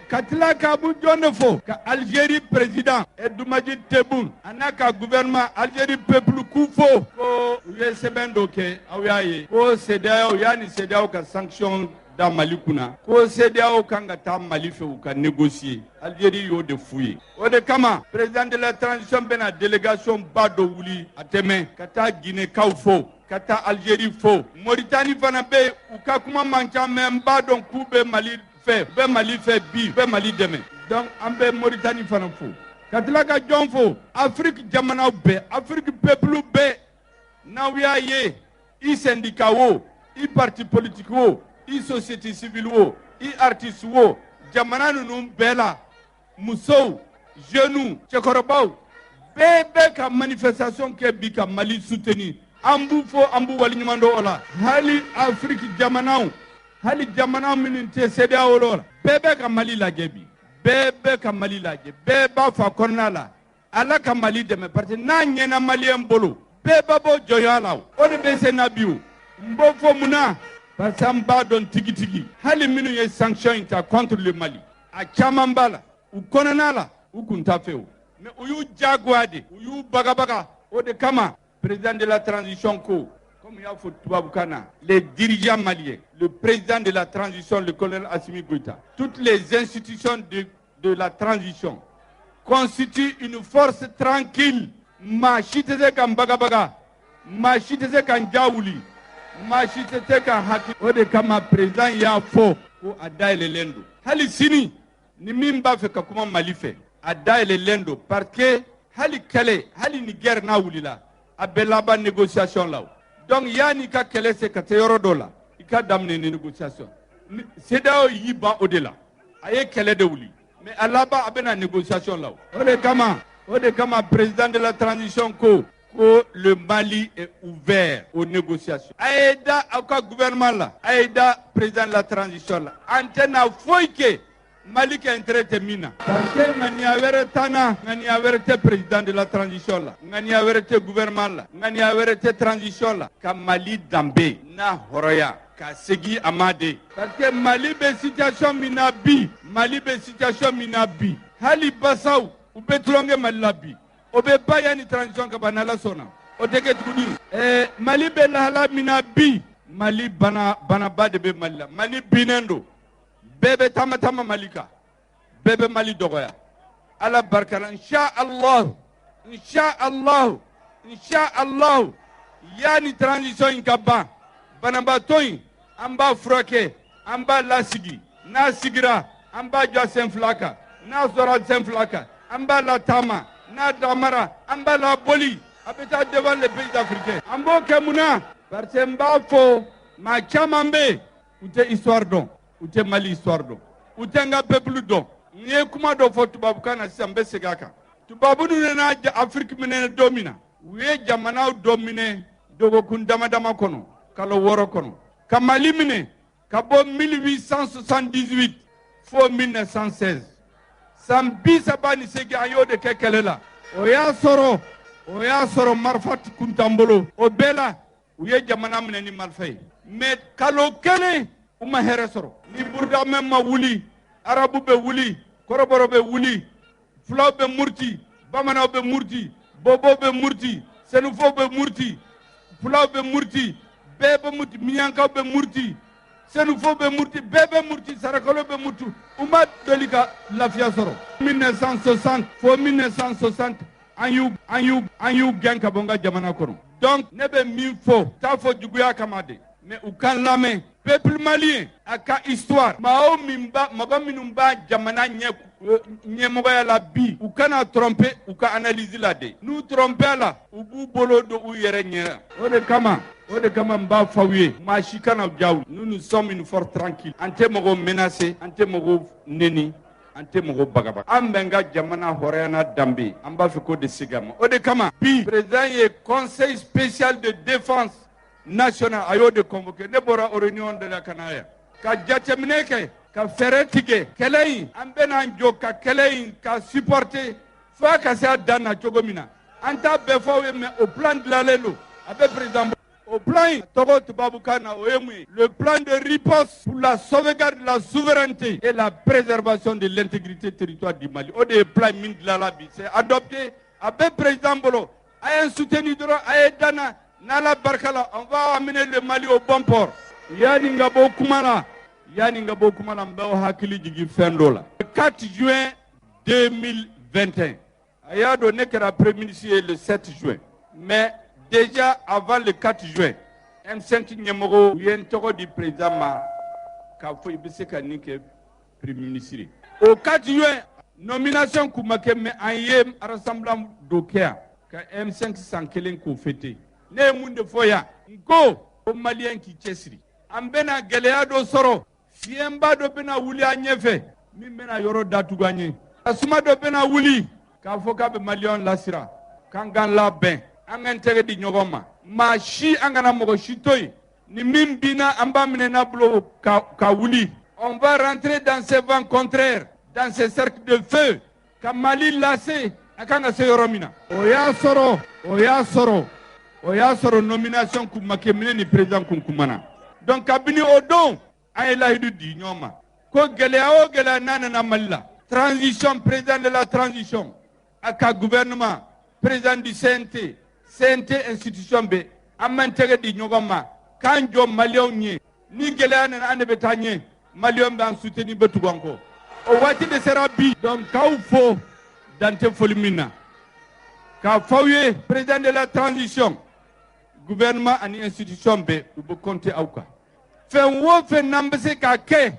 ka tila ka bu jɔn de fo ka Algérie président Abdoulaye Tebboune a n'a ka gouvernement Algérie peuple k'u fo ko u ye sɛbɛn dɔ kɛ aw y'a ye ko CEDEAO yanni CEDEAO ka sanction da Mali kunna ko CEDEAO kan ka taa Mali fɛ u ka négocier Algérie y'o de f'u ye o de kama président de la transition bɛna délégation ba dɔ wuli a tɛmɛ ka taa Guinée kaw fo ka taa Algérie fo Mauritanie fana bɛ u ka kuma man ca mais n b'a dɔn k'u bɛ Mali fɛ u bɛ Mali fɛ bi u bɛ Mali dɛmɛ donc an bɛ Mauritanie fana fo ka tila ka jɔn fo Afrique jamanaw bɛɛ Afrique peuple bɛɛ n'aw y'a ye i syndicat wo i parti politique wo i société civile wo i artiste wo jamana ninnu bɛɛ la musow jeunes cɛkɔrɔbaw bɛɛ bɛ ka manifestation kɛ bi ka Mali soutenir an b'u fo an b'u waleɲuman dɔn o la hali Afrique jamanaw minnu tɛ CEDEAO la bɛɛ bɛ ka Mali lajɛ bi bɛɛ bɛ ka Mali lajɛ bɛɛ b'a fɔ a kɔnɔna la Ala ka Mali dɛmɛ parce que n'a ɲɛna maliyɛn bolo bɛɛ b'a bɔ jɔnya la o de bɛ sen na bi o n b'o fɔ mun na parce que an b'a dɔn tigitigi hali minnu ye sanction in ta contre le Mali a caman b'a la u kɔnɔna la u kun t'a fɛ o mais u y'u jagoya de u y'u bagabaga o de kama président de la transition ko comme il y a fait Toubabukana, les dirigeants maliens, le président de la transition, le colonel Assimi Goïta, toutes les institutions de la transition constituent une force tranquille. Machitese kan bagabaga, machitese kan jaouli, machitese kan haki. O de kama président y'a fo ko adaye lendo. Hali sini ni min b'a fɛ ka kuma Mali fɛ adaye lendo parce que hali kɛlɛ hali ni guerre n'a wulila a bɛ laban négociation la. Donc yani ka kɛlɛ se ka se yɔrɔ dɔ la i ka daminɛ ni négociation CEDEAO y'i ban o de la a ye kɛlɛ de wuli mais a laban a bɛna négociation la o de kama président de la transition ko le Mali est ouvert aux négociations a ye da aw ka gouvernement la a ye da président de la transition la an tɛna foyi kɛ Mali ka intérêt tɛ min na parce que ŋaniya wɛrɛ t'an na ŋaniya wɛrɛ tɛ président de la transition la ŋaniya wɛrɛ tɛ gouvernement la ŋaniya wɛrɛ tɛ transition la ka Mali danbe n'a hɔrɔnya ka segin a ma de parce que Mali bɛ situation min na bi hali basaw u bɛ tulonkɛ Mali la bi o bɛ ba yanni transition ka ban n'Ala sɔnna o tɛ kɛ tuguni Mali bɛ lahala min na bi Mali banaba de bɛ Mali la Mali binnen don bɛɛ bɛ taama Mali kan bɛɛ bɛ Mali dɔgɔya Ala barika la inshallah yani transition in ka ban banabaatɔ in an b'a furakɛ an b'a lasigi n'a sigira an b'a jɔ sen fila kan n'a sɔrɔ sen fila kan an b'a lataama n'a damara an b'a laboli a bɛ taa devant les pays africains an b'o kɛ mun na parce que n b'a fɔ maa caman bɛ yen u tɛ histoire dɔn u tɛ Mali histoire dɔn u tɛ n ka peuple dɔn n ye kuma dɔ fɔ tubabukan na sisan n bɛ segin a kan tubabu ninnu nana Afrique minɛ don min na u ye jamanaw dɔ minɛ dɔgɔkun damadama kɔnɔ kalo 6 kɔnɔ ka Mali minɛ ka bɔ 1878 fo 1916 san 38 an y'o de kɛ kɛlɛ la o y'a sɔrɔ marifa kun t'an bolo o bɛɛ la u ye jamana minɛ ni marifa ye mais kalo kelen u ma hɛrɛ sɔrɔ ni burudamɛ ma wuli arabu bɛ wuli kɔrɔbɔrɔ bɛ wuli fulaw bɛ murti bamanaw be murti, bobo be murti, senufo be murti, pulaw be murti, bebe murti, miyankaw be murti, senufo be murti, bebe murti, sarakalo be murti. Uma dolika lafiya soro. 1960 fo 1960 an y'u gɛn ka bɔ n ka jamana kɔnɔ. Donc ne bɛ min fɔ t'a fɔ juguya kama de, mais u ka lamɛn. Peuple malien a ka histoire mɔgɔ minnu b'a jamana ɲɛmɔgɔya la bi u kana tromper u ka analyse la de. N'u tromper la u b'u bolo don u yɛrɛ ɲɛ. O de kama n b'a fɔ aw ye maa si kana jaw. Nous sommes une force tranquille. An tɛ mɔgɔ menacer, an tɛ mɔgɔ neni, an tɛ mɔgɔ bagabaga. An bɛ n ka jamana hɔrɔnya danbe an b'a fɛ k'o de segin a ma. O de kama bi président ye conseil spécial de défense national a y'o de convoqué. Ne bɔra réunion de la kanaya ka jateminɛ kɛ ka fɛɛrɛ tigɛ kɛlɛ in an bɛna jɔ ka kɛlɛ in ka supporter f'a ka se a dan na cogo min na an t'a bɛɛ fɔ aw ye mais au plan dilanlen don a bɛ président au plan in tɔgɔ tubabukan na o ye mun ye le plan de riposte pour la sauvegarde de la souveraineté et la préservation de l'intégrité territoriale du Mali. O de ye plan min dilanla bi c'est adopté a bɛ président bolo a ye soutenu dɔrɔn a ye danna n'Ala barkala on va amener le Mali au bon port. Yani nga bo kumana n b'aw hakili jigin fɛn dɔ la. Le 4 juin 2021 a y'a dɔn ne kɛra premier ministre ye le 7 juin mais déjà avant le 4 juin M5 ɲɛmɔgɔ u ye n tɔgɔ di président ma k'a fɔ i bɛ se ka nin kɛ premier ministre. Au 4 juin nomination kun ma kɛ mais an ye rassemblement dɔ kɛ yan ka M5 san kelen k'o fêter. Ne ye mun de fɔ yan n ko o maliyɛn k'i cɛsiri an bɛna gɛlɛya dɔ sɔrɔ fiɲɛba dɔ bɛna wuli an ɲɛfɛ min bɛna yɔrɔ datugu an ye tasuma dɔ bɛna wuli k'a fɔ k'a bɛ maliyɛnw lasira k'an k'an labɛn an k'an tɛgɛ di ɲɔgɔn ma maa si an kana mɔgɔ si to yen ni min binna an b'a minɛ n'a bolo ka wuli on va rentrer dans ces vents contraires dans ces cercles de feu ka Mali lase a kan ka se yɔrɔ min na o y'a sɔrɔ nomination kun ma kɛ minɛ ni président kun kumana donc kabini o don an ye lahidu di ɲɔgɔn ma ko gɛlɛya o gɛlɛya n'a nana Mali la transition président de la transition a ka gouvernement président du CNT institution bɛ an m'an tɛgɛ di ɲɔgɔn ma k'an jɔ maliyɛnw ɲɛ ni gɛlɛya nana an de bɛ taa ɲɛ maliyɛnw b'an soutenir bɛ tugu an kɔ o waati de sera bi donc k'aw fo dan tɛ foli min na k'a fɔ aw ye président de la transition gouvernement ani institution bɛɛ u bɛ compter aw kan fɛn o fɛn n'an bɛ se k'a kɛ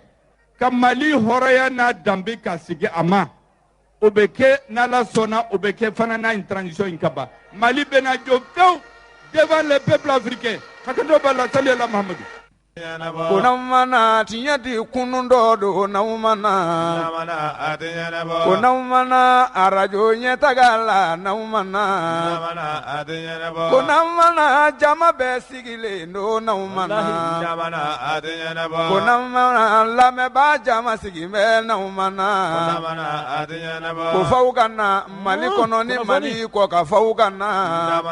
ka Mali hɔrɔnya n'a danbe ka segin a ma o bɛ kɛ n'Ala sɔnna o bɛ kɛ fana n'a transition in ka ban Mali bɛna jɔ fewu devant le peuple africain hakɛto b'a la sali ala Mahamadu. Kunamana tinyati kunundo do naumana kunamana arajo nyetagala naumana kunamana jama be sigile no naumana kunamana lame ba jama sigime naumana kufaukana mali kono ni mali ko kafaukana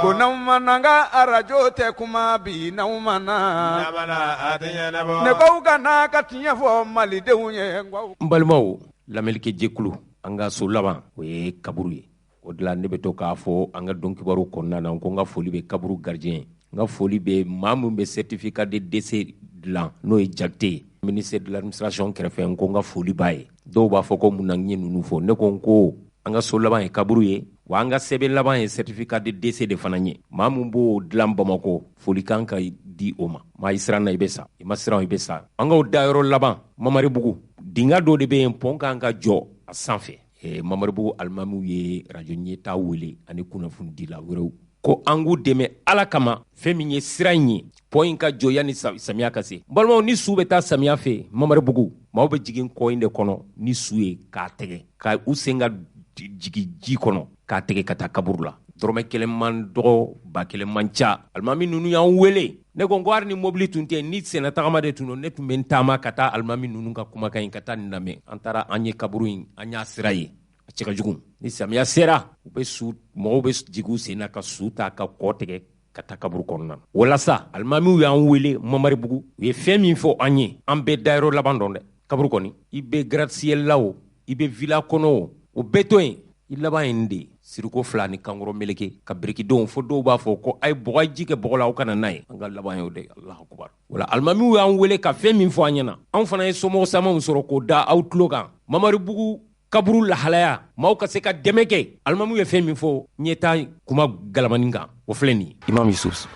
kunamana ga arajo te kuma bi naumana ne ko kana ka tiɲɛ fɔ malidenw ye n balimaw lamɛnlikɛ jɛkulu an ka so laban o ye kaburu ye o de la ne bɛ to k'a fɔ an ka dɔn kibaru kɔnɔna na ko n ka foli bɛ kaburu gardien n ka foli bɛ maa min bɛ certificat de décès dilan n'o ye Jakite ye ministère de l'administration kɛrɛfɛ n ko n ka foli b'a ye dɔw b'a fɔ ko mun na n ye ninnu fɔ ne ko n ko an ka so laban ye kaburu ye wa an ka sɛbɛn laban ye certificat de décès de fana ye maa min b'o dilan Bamako foli kan ka di o ma maa i siran na i bɛ sa i ma siran i bɛ sa an k'o dayɔrɔ laban Mamaribugu dinga dɔ de bɛ yen pɔn kan ka jɔ a sanfɛ Mamaribugu alimamiw ye radio ɲɛtaa wele ani kunnafonidila wɛrɛw ko an k'u dɛmɛ Ala kama fɛn min ye sira in ye pɔn in ka jɔ yanni samiya ka se balimaw ni su bɛ taa samiya fɛ Mamaribugu maaw bɛ jigin kɔ in de kɔnɔ ni su ye k'a tɛgɛ ka u sen ka jigin ji kɔnɔ k'a tɛgɛ ka taa kaburu la dɔrɔmɛ kelen man dɔgɔ ba kelen man ca alimami ninnu y'an wele ne ko hali ni mobili tun tɛ ni sɛnɛ tagama de tun don ne tun bɛ n taama ka taa alimami ninnu ka kumakan in ka taa nin lamɛn an taara an ye kaburu in an y'a sira ye a cɛ ka jugu ni samiya sera u bɛ su mɔgɔw bɛ jigin u sen na ka su ta ka kɔ tigɛ ka taa kaburu kɔnɔna na walasa alimamiw y'an wele Mamaribugu u ye fɛn min fɔ an ye an bɛɛ dayɔrɔ laban dɔn dɛ kaburu kɔni i bɛ gratte-ciel la o i bɛ villa kɔnɔ o bɛɛ to yen i laban in de siriko fila ni kankɔrɔ meleke ka birikidenw fo dɔw b'a fɔ ko a ye bɔgɔji kɛ bɔgɔ la aw kana n'a ye an ka laban y'o de Allahu akubar wala alimamiw y'an wele ka fɛn min fɔ an ɲɛna anw fana ye somɔgɔ samaw sɔrɔ k'o da aw tulo kan Mamaribugu kaburu lahalaya maaw ka se ka dɛmɛ kɛ alimamiw ye fɛn min fɔ ɲɛta kuma galamanin kan o filɛ nin Imam Yusuf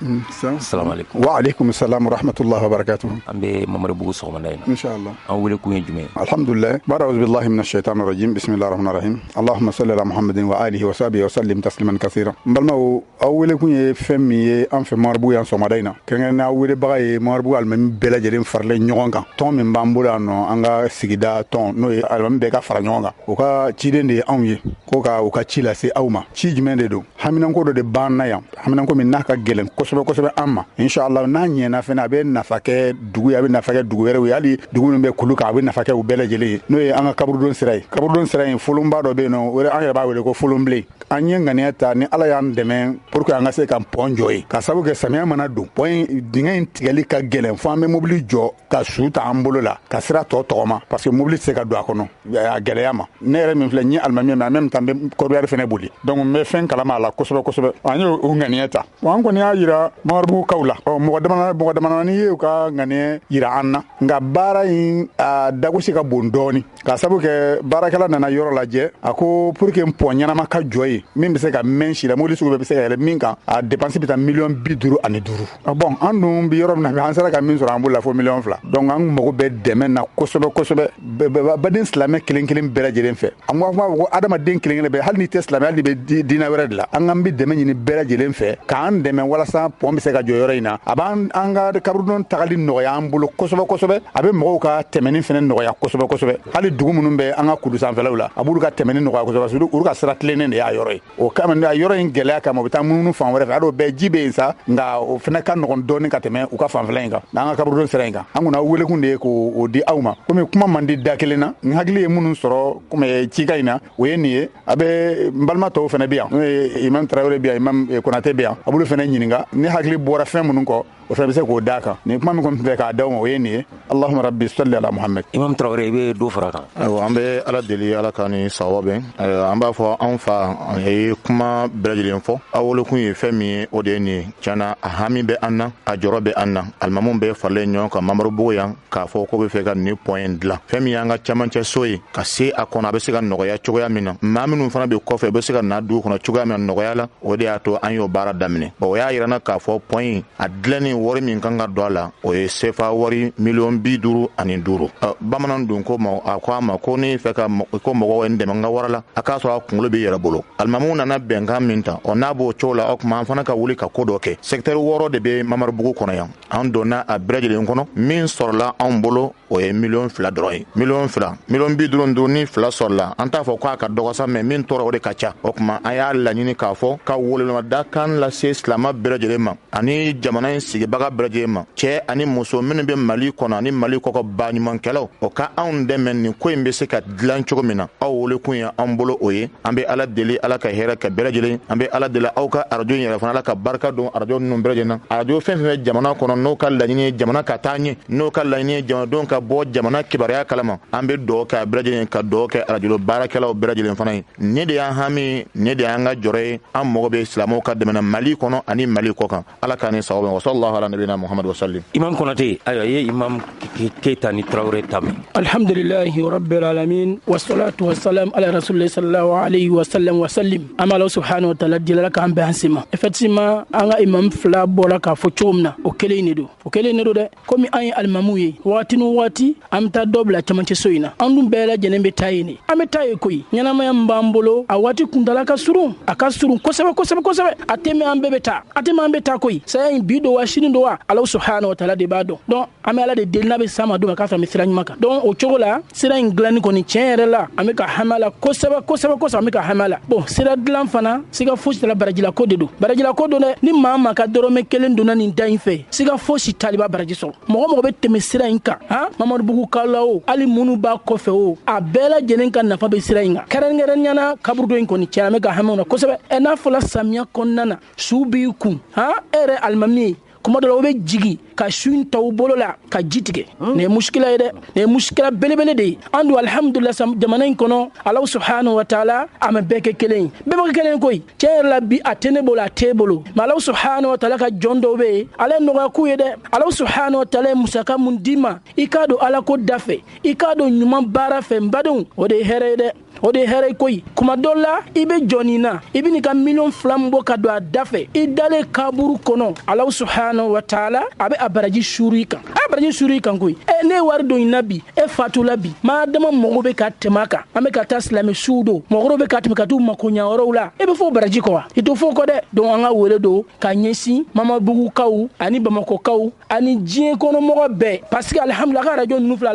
assalamu alaikum wa alaikum assalam wa rahmatullahi wa barakatuh an bɛ Mamaribugu sɔgɔmada in na inshallah an wele kun ye jumɛn alhamdulillah ba'da a'udhu billahi minash shaitanir rajim bismillahir rahmanir rahim allahumma salli ala muhammadin wa alihi wa sahbihi wa sallim tasliman kaseeran balmaw aw wele kun ye fɛn min ye an fɛ Mamaribugu yan sɔgɔmada in na kɛrɛnkɛrɛnnenya welebaga ye Mamaribugu alimami bɛɛ lajɛlen faralen ɲɔgɔn kan tɔn min b'an bolo yan nɔ an ka sigida tɔn n'o ye alimami bɛɛ ka fara ɲɔgɔn kan o ka ciden de ye anw ye ko ka u ka ci lase aw ma ci jumɛn de don haminanko dɔ de b'an na yan haminanko min n'a ka gɛlɛn kosɛbɛ kosɛbɛ an ma inshallah n'a ɲɛna fɛnɛ a bɛ nafa kɛ dugu ye a bɛ nafa kɛ dugu wɛrɛw ye hali dugu minnu bɛ kulu kan a bɛ nafa kɛ u bɛɛ lajɛlen ye n'o ye an ka kaburudon sira ye kaburudon sira in folonba dɔ bɛ yen nɔ an yɛrɛ b'a wele ko folonbilen an ye ŋaniya ta ni Ala y'an dɛmɛ pour que an ka se ka pɔn jɔ ye ka sabu kɛ samiya mana don pɔn dingɛ in tigɛli ka gɛlɛn fo an bɛ mobili jɔ ka su ta an bolo la ka sira tɔ tɔgɔma parce que mobili tɛ se ka don a kɔnɔ a gɛlɛya ma ne yɛrɛ min filɛ n ye alimami mais en même temps n bɛ kɔrɔyari fɛnɛ boli donc n bɛ fɛn kalama a la kosɛbɛ kosɛbɛ an ye o ŋaniya ta an kɔni y'a yira Mamaribugukaw la mɔgɔ damadamanin ye u ka ŋaniya yira an na nka baara in a dagosi ka bon dɔɔni ka sabu kɛ baarakɛla nana yɔrɔ lajɛ a ko pour que n pɔn ɲɛnama ka jɔ ye min bɛ se ka mɛn si la mobili sugu bɛɛ bɛ se ka yɛlɛ min kan a dépense bɛ taa $55,000 bon an dun bi yɔrɔ min na an sera ka min sɔrɔ an bolo la fo $2,000,000 donc an mago bɛ dɛmɛ na kosɛbɛ kosɛbɛ baden silamɛ kelen kelen bɛɛ lajɛlen fɛ an b'a fɔ ko adamaden kelen kelen bɛɛ hali n'i tɛ silamɛ hali n'i bɛ diinɛ wɛrɛ de la an bɛ dɛmɛ ɲini bɛɛ lajɛlen fɛ k'an dɛmɛ walasa pɔn bɛ se ka jɔ yɔrɔ in na a b'an ka kaburudon tagali nɔgɔya an bolo kosɛbɛ kosɛbɛ a bɛ mɔgɔw ka tɛmɛni fɛnɛ nɔgɔya kosɛbɛ kosɛbɛ hali dugu minnu bɛ an ka kulu sanfɛlaw la a b'olu ka tɛmɛni nɔgɔya kosɛbɛ olu ka sira tilennen de y'a yɔrɔ ye o kama a yɔrɔ in gɛlɛya kama u bɛ taa munumunu fan wɛrɛ fɛ a dɔw bɛɛ ji bɛ yen sa nka o fɛnɛ ka nɔgɔn dɔɔni ka tɛmɛ u ka fanfɛla in kan n'an ka kaburudon sira in kan an kunna welekun de ye k'o di aw ma komi kuma man di da kelen na n hakili ye minnu sɔrɔ komi cika in na o ye nin ye a bɛ n balima tɔw fɛnɛ bɛ yan n'o ye Imam Tarawele bɛ yan Imam Konate bɛ yan a b'olu fɛnɛ ɲininka ni hakili bɔra fɛn minnu kɔ o fɛnɛ bɛ se k'o d'a kan nin kuma min kɔni fɛ k'a d'aw ma o ye nin ye Allahumma rabbi salli ala Muhammad Imam Tarawele i bɛ dɔ fara kan ayiwa an bɛ Ala deli Ala ka ni sababu bɛn an b'a fɔ anw fa a ye kuma bɛɛ lajɛlen fɔ aw wolokun ye fɛn min ye o de ye nin ye tiɲɛna a hami bɛ an na a jɔrɔ bɛ an na alimamuw bɛɛ faralen ɲɔgɔn kan Mamaribugu yan k'a fɔ ko bɛ fɛ ka nin pɔn in dilan fɛn min y'an ka camancɛ so ye ka se a kɔnɔ a bɛ se ka nɔgɔya cogoya min na maa minnu fana bɛ kɔfɛ u bɛ se ka na dugu kɔnɔ cogoya min na nɔgɔya la o de y'a to an y'o baara daminɛ o y'a yira n na k'a fɔ pɔn in a dilanni wari min kan ka don a la o ye sefa wari $55,000 bamanan dun ko a ko a ma ko ni fɛ ka ko mɔgɔw ye n dɛmɛ n ka wara la a k'a sɔrɔ a kunkolo b'i yɛrɛ bolo alimamuw nana bɛnkan min ta n'a b'o cogo la o tuma an fana ka wuli ka ko dɔ kɛ secteur 6 de bɛ Mamaribugu kɔnɔ yan an donna a bɛɛ lajɛlen kɔnɔ min sɔrɔla anw bolo o ye $2,000,000 dɔrɔn ye $2,50,000 ni fila sɔrɔla an t'a fɔ k'a ka dɔgɔ sa mais min tora o de ka ca o tuma an y'a laɲini k'a fɔ ka welemadakan lase silama bɛɛ lajɛlen ma ani jamana in sigibaga bɛɛ lajɛlen ma cɛ ani muso minnu bɛ Mali kɔnɔ ani Mali kɔkɔ baɲumankɛlaw o ka anw dɛmɛ nin ko in bɛ se ka dilan cogo min na aw welekun ye an bolo o ye an bɛ Ala deli Ala ka hɛrɛ kɛ bɛɛ lajɛlen an bɛ Ala deli aw ka radio in yɛrɛ fana Ala ka barika don radio ninnu bɛɛ lajɛlen na radio fɛn fɛn bɛ jamana kɔnɔ n'o ka laɲini ye jamana ka taa ɲɛ n'o ka laɲini ye jamanadenw ka bɔ jamana kibaruya kalama an bɛ dugawu kɛ a bɛɛ lajɛlen ka dugawu kɛ radio baarakɛlaw bɛɛ lajɛlen fana ye ne de y'an hami ne de y'an ka jɔrɔ ye an mago bɛ silamɛw ka dɛmɛ na Mali kɔnɔ ani Mali kɔ kan Ala ka ni sababu wa sallallahu ala nabina Muhammad wa sallim Imam Konate ayiwa ye Imam Keita ni Traoré tami alhamdulillahi rabbil alamin wassalatu wassalam ala rasulillah sallallahu alayhi wa sallim amala subhanahu wa ta'ala dilala kan bɛ hansima effectivement an ka imam fila bɔra k'a fɔ cogo min na o kelen ne do dɛ komi an ye alimamu ye waati ni waati an bɛ taa dɔ bila camancɛ so in na an dun bɛɛ lajɛlen bɛ taa yen ne an bɛ taa yen koyi ɲɛnamaya min b'an bolo a waati kuntala ka surun a ka surun kosɛbɛ a tɛmɛ an bɛɛ bɛ taa koyi saya in bi do wa sini do wa Ala subhanahu wa ta'ala de b'a dɔn donc an bɛ Ala de deli n'a bɛ sama don ma k'a sɔrɔ an bɛ sira ɲuman kan donc o cogo la sira in dilanni kɔni tiɲɛ yɛrɛ la an bɛ ka hami a la kosɛbɛ an bɛ ka hami a la bon sira dilan fana siga fosi t'a la barajila ko de don dɛ ni maa ma ka dɔrɔmɛ kelen donna nin da in fɛ siga fosi t'ale b'a baraji sɔrɔ mɔgɔ bɛ tɛmɛ sira in kan Mamaribugukaw la o hali minnu b'a kɔfɛ o a bɛɛ lajɛlen ka nafa bɛ sira in kan kɛrɛnkɛrɛnnenya kaburudon in kɔni tiɲɛ an bɛ ka hami o na kosɛbɛ n'a fɔla samiya kɔnɔna na su b'i kun e yɛrɛ alimami ye kuma dɔ la o bɛ jigi ka su in taw bolo la ka ji tigɛ nin ye muskila ye dɛ nin ye muskila belebele de ye an dun alhamdulillah jamana in kɔnɔ Alahu subhanahu wa taala a ma bɛɛ kɛ kelen ye bɛɛ ma kɛ kelen ye koyi tiɲɛ yɛrɛ la bi a tɛ ne bolo a t'e bolo mais Alahu subhanahu wa taala ka jɔn dɔw bɛ yen ale ye nɔgɔya k'u ye dɛ Alahu subhanahu wa taala ye musaka mun d'i ma i k'a dɔn ala ko da fɛ i k'a dɔn ɲuman baara fɛ n badenw o de ye hɛrɛ ye dɛ o de ye hɛrɛ koyi kuma dɔ la i bɛ jɔ nin na i bɛ nin ka miliyɔn 2 min bɔ ka don a da fɛ i dalen kaburu kɔnɔ Alahu subhanahu wa taala a bɛ a baraji suru i kan a baraji suru i kan koyi ne ye wari don in na bi e fatula bi maa dama mɔgɔ bɛ ka tɛmɛ a kan an bɛ ka taa silamɛ suw don mɔgɔ bɛ ka tɛmɛ ka t'u makoɲɛ yɔrɔw la e bɛ fɔ o baraji kɔ wa i t'o fɔ o kɔ dɛ donc an ka wele don ka ɲɛsin Mamabugukaw ani Bamakokaw ani diɲɛ kɔnɔ mɔgɔ bɛɛ parce que alhamdulillah ka radio ninnu filɛ a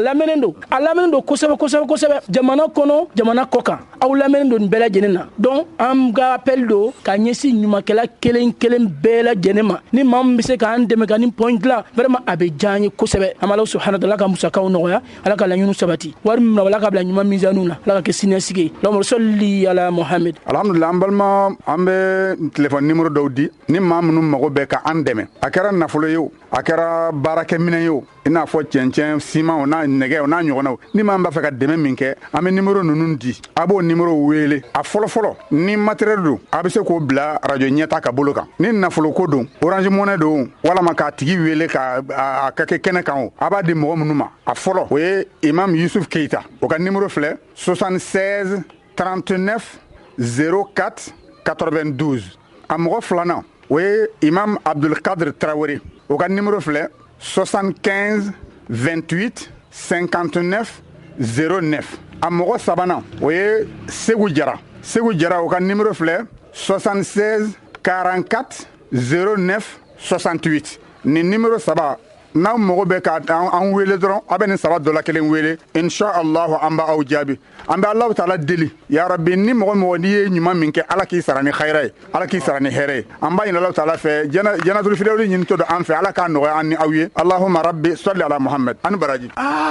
lamɛnnen don kosɛbɛ kosɛbɛ kosɛbɛ jamana kɔnɔ jamana kɔ kan aw lamɛnnen don nin bɛɛ lajɛlen na donc an ka appel don ka ɲɛsin ɲumankɛla kelen kelen bɛɛ lajɛlen ma ni maa min bɛ se k'an dɛmɛ ka nin point dilan vraiment a bɛ diya an ye kosɛbɛ an bɛ Alahu subhanahu wa taala ka musakaw nɔgɔya ala ka laɲiniw sabati wari min ala ka bila ɲuman misaniw na ala ka kɛ siniɲɛsigi ye Allahumma salli ala Muhammad alhamdulillah an balima an bɛ téléphone numéro dɔw di ni maa minnu mago bɛ ka an dɛmɛ a kɛra nafolo ye o a kɛra baarakɛminɛ ye o i n'a fɔ cɛncɛn siman o n'a nɛgɛ o n'a ɲɔgɔnnaw ni maa b'a fɛ ka dɛmɛ min kɛ an bɛ numéro ninnu di a b'o numéro wele a fɔlɔfɔlɔ ni matériel don a bɛ se k'o bila radio ɲɛta ka bolo kan ni nafolo ko don Orange Money don walama k'a tigi wele ka a ka kɛ kɛnɛ kan o a b'a di mɔgɔ minnu ma a fɔlɔ o ye Imam Yusuf Keita o ka numéro filɛ 76 39 04 92 a mɔgɔ filanan o ye Imam Abdul Kadir Traoré o ka numéro filɛ 75 28 59 09 a mɔgɔ sabanan o ye Segu Jara o ka numéro filɛ 76 44 09 68 ni numéro saba n'aw mago bɛ ka an wele dɔrɔn a bɛ nin saba dɔ la kelen wele inshallah an b'a aw jaabi an bɛ Alahu taala deli ya rabbi ni mɔgɔ n'i ye ɲuman min kɛ ala k'i sara ni khayra ye ala k'i sara ni hɛrɛ ye an b'a ɲini Alahu taala fɛ jannatul firdawsi ɲini to don an fɛ ala k'a nɔgɔya an ni aw ye Allahumma rabbi salli ala Muhammad ani baraji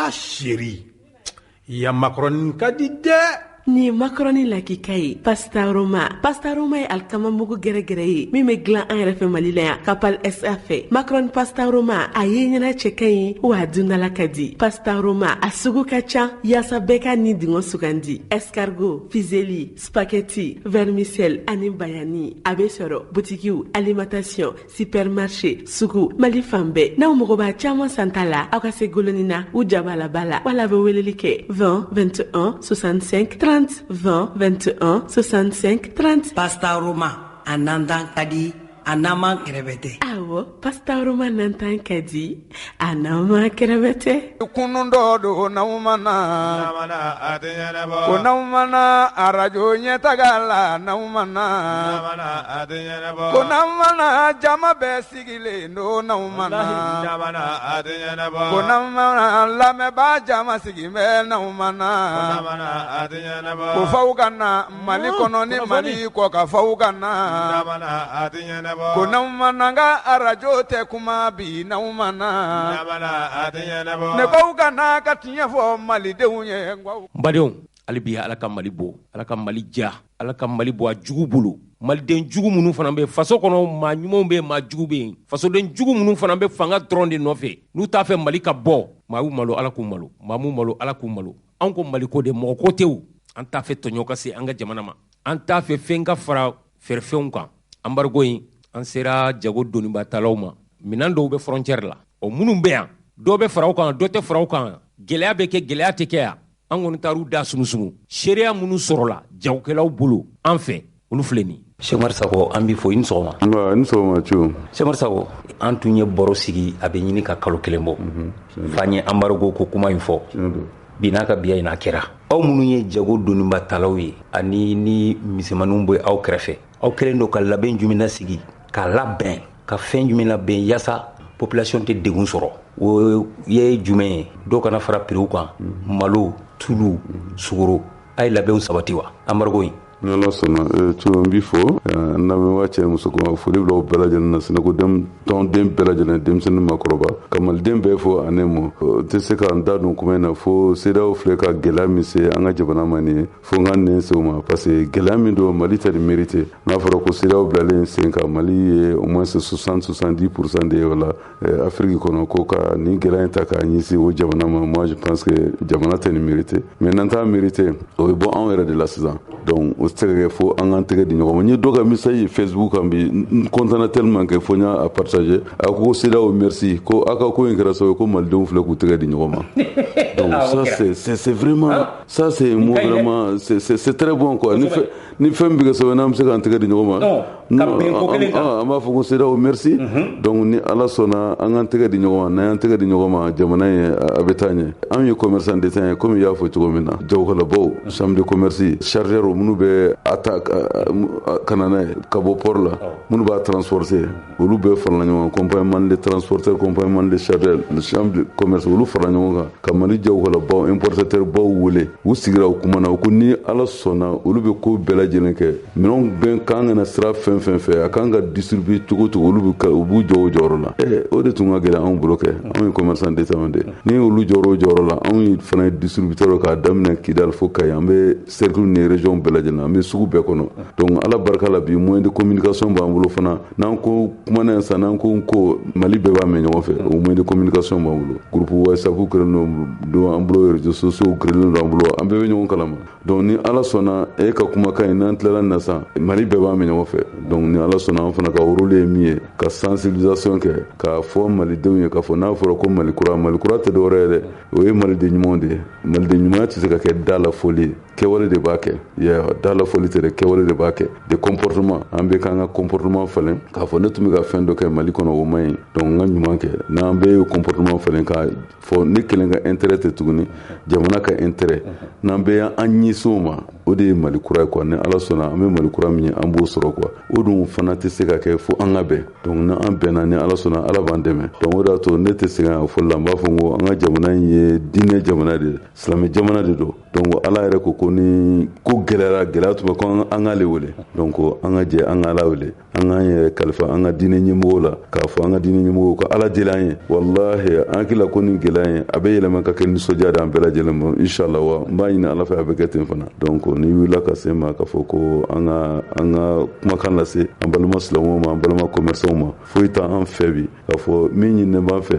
chéri ya macaroni ka di dɛ ni macaroni lakika ye pastaroma ye alikama mugu gɛrɛgɛrɛ ye min bɛ dilan an yɛrɛ fɛ Mali la yan Kapal SA fɛ macaroni pastaroma a ye ɲɛna cɛ ka ɲi wa a dundala ka di pastaroma a sugu ka ca yaasa bɛɛ ka ni dingɔ sugandi escargot fusilli spaghetti vermicelle ani bayani a bɛ sɔrɔ butikiw alimentation supermarché sugu Mali fan bɛɛ n'aw mago b'a caman san ta la aw ka se goloni na u jabala bala wala a bɛ weleli kɛ 20 21 65 30 20 21 65 30 Pastaroma a nandan ka di a nama kɛrɛbɛtɛ awɔ pastaroma nantan ka di a nama kɛrɛbɛtɛ kunun dɔ don n'aw mana ko n'aw mana arajo ɲɛtaga la n'aw mana ko n'aw mana jama bɛɛ sigilen don n'aw mana ko n'aw mana lamɛnbaa jama sigi bɛ n'aw mana ko faw ka na Mali kɔnɔ ni Mali kɔ ka faw ka na ko n'aw mana n ka arajo tɛ kuma bi n'aw mana ne k'aw ka na ka tiɲɛ fɔ malidenw ye n badenw hali bi ala ka Mali bɔ ala ka Mali ja ala ka Mali bɔ a jugu bolo maliden jugu minnu fana bɛ faso kɔnɔ maa ɲumanw bɛ maa jugu bɛ yen fasoden jugu minnu fana bɛ fanga dɔrɔn de nɔfɛ n'u t'a fɛ Mali ka bɔ maa y'u malo ala k'u malo maa m'u malo ala k'u malo an ko Mali ko de mɔgɔ ko tɛ o an t'a fɛ tɔɲɔ ka se an ka jamana ma an t'a fɛ fɛn ka fara fɛrɛfɛnw kan embargo in an sera jago donibatalaw ma minan dɔw bɛ frontière la o minnu bɛ yan dɔ bɛ fara u kan dɔ tɛ fara u kan gɛlɛya bɛ kɛ gɛlɛya tɛ kɛ yan an kɔni taar'u da sumusumu seereya minnu sɔrɔla jagokɛlaw bolo an fɛ olu filɛ nin Cheikh Umar Sako an b'i fo i ni sɔgɔma ni sɔgɔma cu Cheikh Umar Sako an tun ye baro sigi a bɛ ɲini ka kalo kelen bɔ f'an ye embargo ko kuma in fɔ bi n'a ka biya in a kɛra aw minnu ye jago donibatalaw ye ani ni misɛmaninw bɛ aw kɛrɛfɛ aw kɛlen don ka labɛn jumɛn sigi k'a labɛn ka fɛn jumɛn labɛn yaasa population tɛ degun sɔrɔ o ye jumɛn ye dɔw kana fara prix kan malo tulu sugaro a ye labɛnw sabati wa embargo in N'ala sɔnna cogo n b'i fɔ n lamɛn waa cɛ muso kɔnɔ foli bila bɛɛ lajɛlen na sinako tɔnden bɛɛ lajɛlen denmisɛnnin makɔrɔba ka malidenw bɛɛ fɔ ani mɔ tɛ se ka n da dun kuma in na fo CEDEAO filɛ ka gɛlɛya min se an ka jamana ma nin ye fo n ka nin se o ma parce que gɛlɛya min don Mali tɛ nin mérité n'a fɔra ko CEDEAO bilalen sen kan Mali ye au moins 60-70% de ye o la Afrique kɔnɔ ko ka nin gɛlɛya in ta k'a ɲɛsin o jamana ma moi je pense que jamana tɛ nin mérité mais n'an t'a mérité o bɛ bɔ anw yɛrɛ de la sisan donc o tɛ se ka kɛ fo an k'an tɛgɛ di ɲɔgɔn ma n ye dɔ ka message ye Facebook kan bi n content tellement que fo n y'a partager a ko CEDEAO merci ko a ka ko in kɛra sababu ko malidenw filɛ k'u tɛgɛ di ɲɔgɔn ma donc ça c'est vraiment ça c'est un mot vraiment c'est très bon quoi ni fɛn bɛ kɛ sababu n'an bɛ se k'an tɛgɛ di ɲɔgɔn ma an b'a fɔ ko CEDEAO merci donc ni Ala sɔnna an k'an tɛgɛ di ɲɔgɔn ma n'an y'an tɛgɛ di ɲɔgɔn ma jamana ye a bɛ taa ɲɛ anw ye commerçant d'État ye komi i y'a fɔ cogo min na jagokɛlabaw chambre de commerce chargeur minnu bɛ ka na n'a ye ka bɔ port la minnu b'a transporter olu bɛɛ farala ɲɔgɔn kan compagnie de transporteurs compagnie de chargeurs chambre de commerce olu farala ɲɔgɔn kan ka Mali jagokɛlabaw importateurs baw wele u sigira u kuma na u ko ni Ala sɔnna olu bɛ ko bɛɛ lajɛlen kɛ minɛnw bɛɛ kan kana sira fɛn fɛn fɛ a kan ka distribuer cogo cogo olu b'u jɔ o jɔyɔrɔ la o de tun ka gɛlɛn anw bolo kɛ anw ye commerçant d'État de ni olu jɔra o jɔyɔrɔ la anw ye fana distributeur k'a daminɛ Kidal fo Kayi an bɛ cercle ni région bɛɛ lajɛlen an bɛ sugu bɛɛ kɔnɔ donc Ala barika la bi moyen de communication b'an bolo fana n'an ko kumana san n'an ko Mali bɛɛ b'a mɛn ɲɔgɔn fɛ o moyen de communication b'an bolo groupe WhatsApp crélen don an bolo réseaux sociaux crélen don an bolo an bɛɛ bɛ ɲɔgɔn kalama donc ni Ala sɔnna e ka kumakan in n'an tilala na san Mali bɛɛ b'a mɛn ɲɔgɔn fɛ donc ni Ala sɔnna an fana ka rôle ye min ye ka sensibilisation kɛ k'a fɔ malidenw ye k'a fɔ n'a fɔra ko Mali kura tɛ dɔwɛrɛ ye dɛ o ye maliden ɲumanw de ye maliden ɲumanya tɛ se ka kɛ da la foli ye kɛwale de b'a kɛ da la foli tɛ dɛ kɛwale de b'a kɛ de comportement an bɛ k'an ka comportement falen k'a fɔ ne tun bɛ ka fɛn dɔ kɛ Mali kɔnɔ o man ɲi donc n ka ɲuman kɛ n'an bɛ comportement falen k'a fɔ ne kelen ka intérêt tɛ tuguni jamana ka intérêt n'an bɛ an ɲɛsin o ma o de ye Mali kura ye quoi ni Ala sɔnna an bɛ Mali kura min ye an b'o sɔrɔ quoi o dun fana tɛ se ka kɛ fo an ka bɛn donc ni an bɛnna ni Ala sɔnna Ala b'an dɛmɛ donc o de y'a to ne tɛ sɛgɛn a fɔli la n b'a fɔ ko an ka jamana in ye diinɛ jamana de ye silamɛ jamana de don donc Ala yɛrɛ ko ni ko gɛlɛyara gɛlɛya tun bɛ ko an k'ale wele donc an ka jɛ an ka Ala wele an k'an yɛrɛ kalifa an ka diinɛ ɲɛmɔgɔw la k'a fɔ an ka diinɛ ɲɛmɔgɔw ka Ala deli an ye walahi an hakili la ko nin gɛlɛya in a bɛ yɛlɛma ka kɛ nisɔndiya de an bɛɛ lajɛlen ma inshallah wa n b'a ɲini Ala fɛ a bɛ kɛ ten fana donc ni wulila ka se ma k'a fɔ ko an ka kumakan lase an balima silamɛw ma an balima commerçants ma foyi t'an fɛ bi k'a fɔ min ɲininen b'an fɛ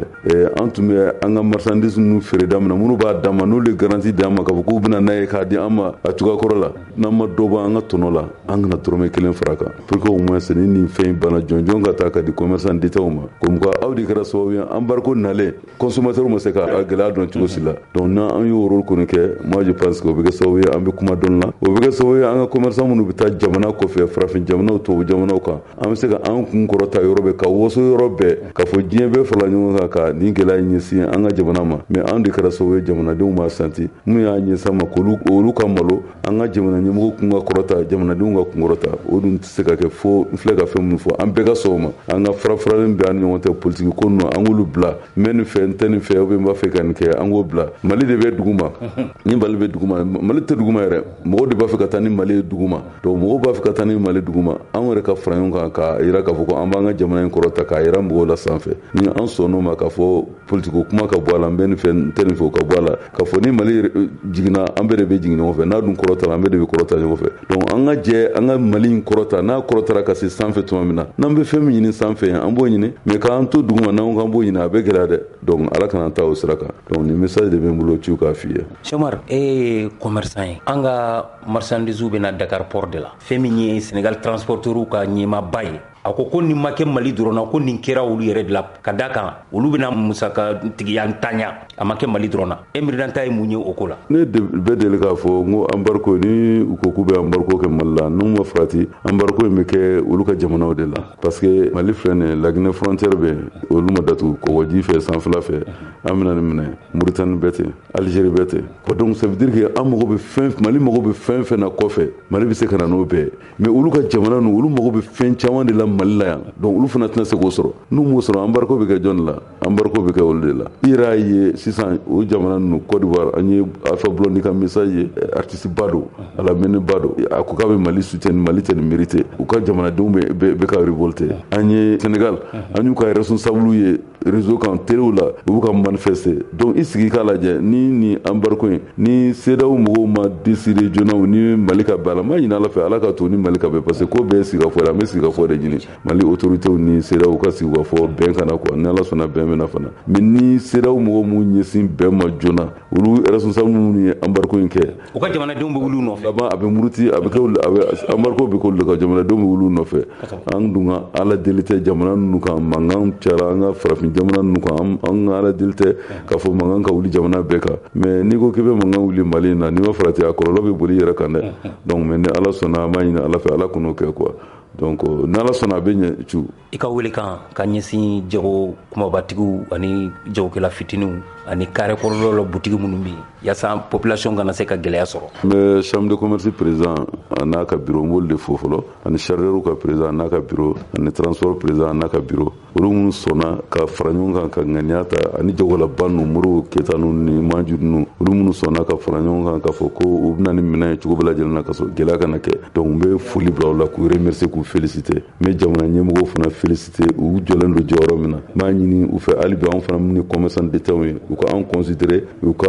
an tun bɛ an ka marchandise ninnu feere daminɛ minnu b'a d'an ma n'olu ye garantie d'an ma k'a fɔ k'u bɛna n'a ye k'a di an ma a cogoya kɔrɔ la n'an ma dɔ bɔ an ka tɔnɔ la an kana dɔrɔmɛ kelen fara kan pour que au moins ni nin fɛn in banna jɔnjɔn ka taa ka di commerçant d'État ma comme quoi aw de kɛra sababu ye embargo nalen consommateur ma se ka gɛlɛya dɔn cogo si la donc n'an y'o rôle kɔni kɛ moi je pense que o bɛ kɛ sababu ye an bɛ kuma dɔn la o bɛ kɛ sababu ye an ka commerçant minnu bɛ taa jamana kɔfɛ farafin jamanaw tubabu jamanaw kan an bɛ se ka an kun kɔrɔta yɔrɔ bɛɛ ka waso yɔrɔ bɛɛ k'a fɔ diɲɛ bɛɛ farala ɲɔgɔn kan ka nin gɛlɛya ɲɛsin an ka jamana ma mais an de kɛra sababu ye jamanadenw b'a santi mun y'a ɲɛsin ma k'olu ka malo an ka jamana ɲɛmɔgɔw kun ka kɔrɔta jamanadenw ka kun kɔrɔta o dun tɛ se ka kɛ fo n filɛ ka fɛn minnu fɔ an bɛɛ ka sɔn o ma an ka farafaralen bɛ an ni ɲɔgɔn cɛ politique ko ninnu an k'olu bila n bɛ nin fɛ n tɛ nin fɛ ou bien n b'a fɛ ka nin kɛ an k'o bila Mali de bɛ dugu ma ni Mali bɛ dugu ma Mali tɛ dugu ma yɛrɛ mɔgɔw de b'a fɛ ka taa ni Mali ye dugu ma donc mɔgɔw b'a fɛ ka taa ni Mali dugu ma an yɛrɛ ka fara ɲɔgɔn kan k'a jira k'a fɔ ko an b'an ka jamana in kɔrɔta k'a jira mɔgɔw la sanfɛ ni an sɔnn'o ma k'a fɔ politique kuma ka bɔ a la n bɛ nin fɛ n tɛ nin fɛ o ka bɔ a la k'a fɔ ni Mali jiginna an bɛɛ de bɛ jigin ɲɔgɔn fɛ n'a dun kɔrɔta la an bɛɛ de bɛ kɔrɔta ɲɔgɔn fɛ donc an ka jɛ an ka Mali in kɔrɔta n'a kɔrɔtara ka se sanfɛ tuma min na n'an bɛ fɛn min ɲini sanfɛ yan an b'o ɲini mais k'an to dugu ma n'an k'an b'o ɲini a bɛ gɛlɛya dɛ donc Ala kana taa o sira kan donc nin message de bɛ n bolo ciw k'a f'i ye. Sɛmar e ye commerçant ye an ka marchandise bɛ na Dakar port de la fɛn min ye Sénégal transporteur ka ɲɛmaaba ye a ko nin ma kɛ Mali dɔrɔn na ko nin kɛra olu yɛrɛ de la ka da kan olu bɛna musaka tigiya ntanya a ma kɛ Mali dɔrɔn na e miirida ye mun ye o ko la. Ne bɛ deli k'a fɔ n ko embargo ni u ko k'u bɛ embargo kɛ Mali la n'u ma farati embargo in bɛ kɛ olu ka jamanaw de la parce que Mali filɛ nin ye Laginɛ frontière bɛ olu ma datugu Kɔgɔji fɛ sanfɛla fɛ an bɛna nin minɛ Mauritanie bɛ ten Algérie bɛ ten donc ça veut dire que an mago bɛ Mali mago bɛ fɛn fɛn na kɔfɛ Mali bɛ se ka na n'o bɛɛ mais olu ka jamana ninnu olu mago bɛ fɛn caman de la Mali la yan donc olu fana tɛna se k'o sɔrɔ n'u m'o sɔrɔ embargo bɛ kɛ jɔn la embargo bɛ kɛ olu de la i yɛrɛ ye sisan o jamana ninnu Côte d'Ivoire an ye Alpha Blondy ka message ye artiste ba don a lamɛnni ba don a ko k'a bɛ Mali soutien Mali tɛ nin mérité u ka jamanadenw bɛ ka révolter an ye Sénégal an y'u ka responsable ye réseau kan terew la u b'u ka manifester donc i sigi k'a lajɛ ni embargo in ni CEDEAO mɔgɔw ma décider joona ni Mali ka bɛn a la ma ɲini Ala fɛ Ala ka to ni Mali ka bɛn parce que ko bɛɛ ye sigikafɔ ye an bɛ sigikafɔ de ɲini Mali autorités ni CEDEAO ka sigi ka fɔ bɛn kana quoi ni Ala sɔnna bɛn bɛna fana mais ni CEDEAO mɔgɔw m'u ɲɛsin bɛn ma joona olu responsable minnu ye embargo in kɛ u ka jamanadenw bɛ wuli u nɔfɛ laban a bɛ muruti a bɛ kɛ embargo bɛ k'olu ka jamanadenw bɛ wuli u nɔfɛ an dun ka Ala deli tɛ jamana ninnu kan mankan cayara an ka farafin jamana ninnu kan an ka Ala deli tɛ k'a fɔ mankan ka wuli jamana bɛɛ kan mais n'i ko k'i bɛ mankan wuli Mali in na n'i ma farati a kɔlɔlɔ bɛ boli i yɛrɛ kan dɛ donc mais ni Ala sɔnna an b'a ɲini Ala fɛ Ala k'o kɛ quoi donc ni Ala sɔnna a bɛ ɲɛ cu i ka wele kan ka ɲɛsin jago kumabatigiw ani jagokɛla fitiniw ani carré kɔrɔlaw la butigi minnu bɛ yen yaasa population kana se ka gɛlɛya sɔrɔ n bɛ chambre de commerce président a n'a ka bureau n b'olu de fo fɔlɔ ani chargeur ka président a n'a ka bureau ani transport président a n'a ka bureau olu minnu sɔnna ka fara ɲɔgɔn kan ka ŋaniya ta ani jagolaba ninnu Modibo Keyita ninnu ni Manjuri ninnu olu minnu sɔnna ka fara ɲɔgɔn kan k'a fɔ ko u bɛna ni minɛn ye cogo bɛɛ lajɛlen na ka sɔrɔ gɛlɛya kana kɛ donc n bɛ foli bila u la k'u remercier k'u féliciter n bɛ jamana ɲɛmɔgɔw fana féliciter u jɔlen don jɔyɔrɔ min na n b'a ɲini u fɛ hali bi anw fana minnu ye commerçant d'État ye u ka anw considérer u ka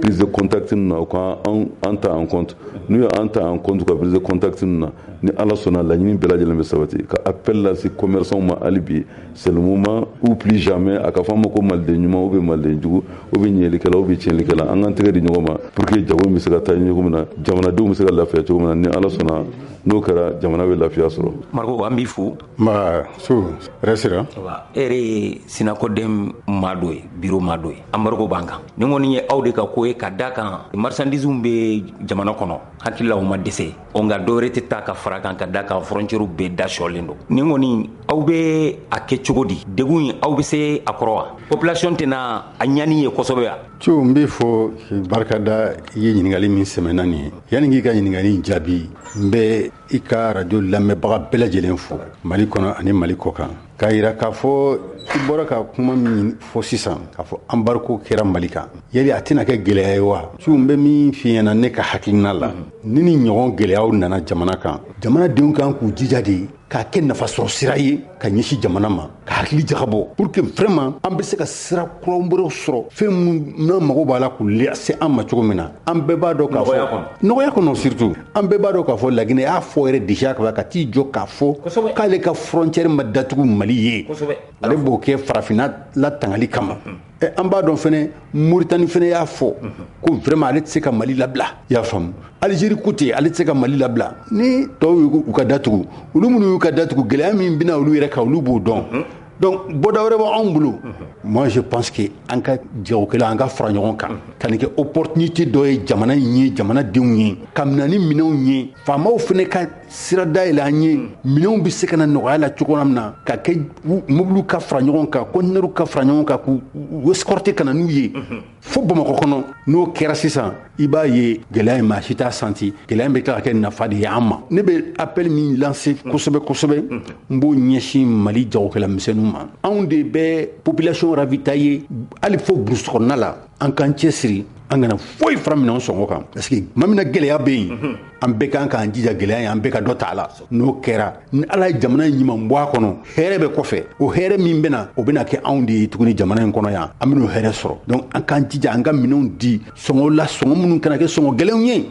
prise de contact ninnu na u ka an ta en compte n'u ye an ta en compte ka prise de contact ninnu na ni Ala sɔnna laɲini bɛɛ lajɛlen bɛ sabati ka appel lase commerçants ma hali bi c'est le moment ou plus jamais a ka fɔ an ma ko maliden ɲuman ou bien maliden jugu ou bien ɲɛlikɛla ou bien tiɲɛlikɛla an k'an tɛgɛ di ɲɔgɔn ma pour que jago in bɛ se ka taa ɲɛ cogo min na jamanadenw bɛ se ka lafiya cogo min na ni Ala sɔnna n'o kɛra jamana bɛ lafiya sɔrɔ. Mariko an b'i fo. Nba so resira. E yɛrɛ ye Sinakoden maa dɔ ye bureau maa dɔ ye embargo b'an kan ni kɔni ye aw de ka ko ye ka da kan marchandise bɛ jamana kɔnɔ hakili la o ma dɛsɛ nka dɔwɛrɛ tɛ taa ka fara kan ka da kan frontière bɛɛ dayɔlen don ni kɔni aw bɛ a kɛ cogo di degun in aw bɛ se a kɔrɔ wa population tɛna a ɲani ye kosɛbɛ wa. Ciw n bɛ fɔ barikada i ye ɲininkali min sɛmɛnna nin ye yanni k'i ka ɲininkali in jaabi n bɛ i ka radio lamɛnbaga bɛɛ lajɛlen fo Mali kɔnɔ ani Mali kɔ kan k'a yira k'a fɔ i bɔra ka kuma min fɔ sisan k'a fɔ embargo kɛra Mali kan yali a tɛna kɛ gɛlɛya ye wa ciw n bɛ min f'i ɲɛna ne ka hakilina la ni ni ɲɔgɔn gɛlɛyaw nana jamana kan jamanadenw kan k'u jija de k'a kɛ nafasɔrɔ sira ye ka ɲɛsin jamana ma ka hakili jagabɔ pour que vraiment an bɛ se ka sira kuraw sɔrɔ fɛn minnu n'an mago b'a la k'u lase an ma cogo min na an bɛɛ b'a dɔn k'a fɔ nɔgɔya kɔnɔ surtout an bɛɛ b'a dɔn k'a fɔ Laginɛ y'a fɔ yɛrɛ déjà ka t'i jɔ k'a fɔ k'ale ka frontière ma datugu Mali ye ale b'o kɛ farafinna la tangali kama an b'a dɔn fɛnɛ Mauritanie fɛnɛ y'a fɔ ko vraiment ale tɛ se ka Mali labila i y'a faamu Algérie ko ten ale tɛ se ka Mali labila ni tɔw y'u ka datugu olu minnu y'u ka datugu gɛlɛya min bɛna olu yɛrɛ kan olu b'o dɔn donc bɔda wɛrɛ b'anw bolo moi je pense que an ka jagokɛla an ka fara ɲɔgɔn kan ka nin kɛ opportunité dɔ ye jamana in ye jamanadenw ye ka minɛ ni minɛnw ye faamaw fɛnɛ ka sira dayɛlɛ an ye minɛnw bɛ se ka na nɔgɔya la cogo min na ka kɛ mobiliw ka fara ɲɔgɔn kan conteneurs ka fara ɲɔgɔn kan k'u escorter ka na n'u ye fo Bamakɔ kɔnɔ n'o kɛra sisan i b'a ye gɛlɛya in maa si t'a santi gɛlɛya in bɛ tila ka kɛ nafa de ye an ma ne bɛ appel min lancer kosɛbɛ kosɛbɛ n b'o ɲɛsin Mali jagokɛla misɛnninw ma anw de bɛ population ravitailler hali fo brousse kɔnɔna la an k'an cɛsiri an kana foyi fara minɛnw sɔngɔ kan parce que ma mina gɛlɛya bɛ yen an bɛɛ kan k'an jija gɛlɛya ye an bɛɛ ka dɔ ta a la n'o kɛra ni Ala ye jamana in ɲuman bɔ a kɔnɔ hɛrɛ bɛ kɔfɛ o hɛrɛ min bɛna o bɛna kɛ anw de ye tuguni jamana in kɔnɔ yan an bɛn'o hɛrɛ sɔrɔ donc an k'an jija an ka minɛnw di sɔngɔ la sɔngɔ minnu kana kɛ sɔngɔ gɛlɛnw ye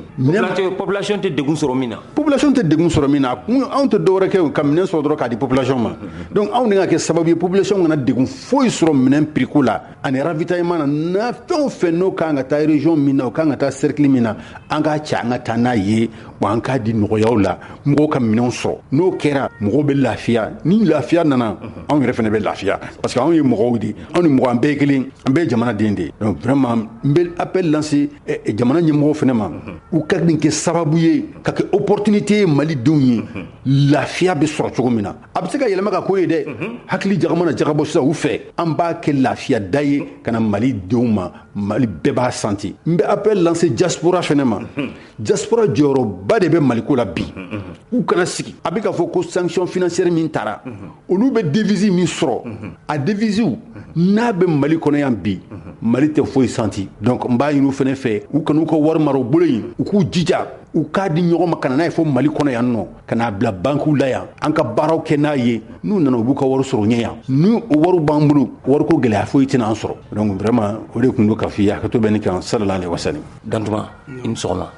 population tɛ degun sɔrɔ min na population tɛ degun sɔrɔ min na anw tɛ dɔwɛrɛ kɛ ka minɛn sɔrɔ dɔrɔn k'a di population ma donc anw de ka kɛ sababu ye population kana degun foyi sɔrɔ minɛn prix ko la ani ravitaillement na fɛn o fɛn n'o kan ka taa région min na o kan ka taa cercle min na an k'a cɛ an ka taa n'a ye wa an k'a di nɔgɔyaw la mɔgɔw ka minɛnw sɔrɔ n'o kɛra mɔgɔw bɛ lafiya ni lafiya nana anw yɛrɛ fana bɛ lafiya parce que anw ye mɔgɔw de anw ni mɔgɔ an bɛɛ ye kelen an bɛɛ ye jamanaden de donc vraiment n bɛ appel lancer jamana ɲɛmɔgɔw fana ma u ka nin kɛ sababu ye ka kɛ opportunité ye Malidenw ye lafiya bɛ sɔrɔ cogo min na a bɛ se ka yɛlɛma ka k'o ye dɛ hakili jagama na jagabɔ sisan u fɛ an b'a kɛ lafiya da ye ka na Malidenw ma Mali bɛɛ b'a sentir santi n bɛ appel lancer diaspora fɛnɛ ma diaspora jɔyɔrɔba de bɛ maliko la bi u kana sigi a bɛ ka fɔ ko sanction financière min tara olu bɛ devise min sɔrɔ a devise n'a bɛ mali kɔnɔ yan bi mali tɛ foyi santi donc n b'a ɲini u fɛnɛ fɛ u kan'u ka wari mara u bolo yen u k'u jija u k'a di ɲɔgɔn ma ka na n'a ye fo mali kɔnɔ yan nɔ ka n'a bila bankiw la yan an ka baaraw kɛ n'a ye n'u nana u b'u ka wari sɔrɔ ɲɛ yan ni o wariw b'an bolo wariko gɛlɛya foyi tɛna an sɔrɔ donc vraiment o de tun do ka f'i ye hakɛto bɛ ne kan sallallahu alaihi wasallam dantuma i ni sɔgɔma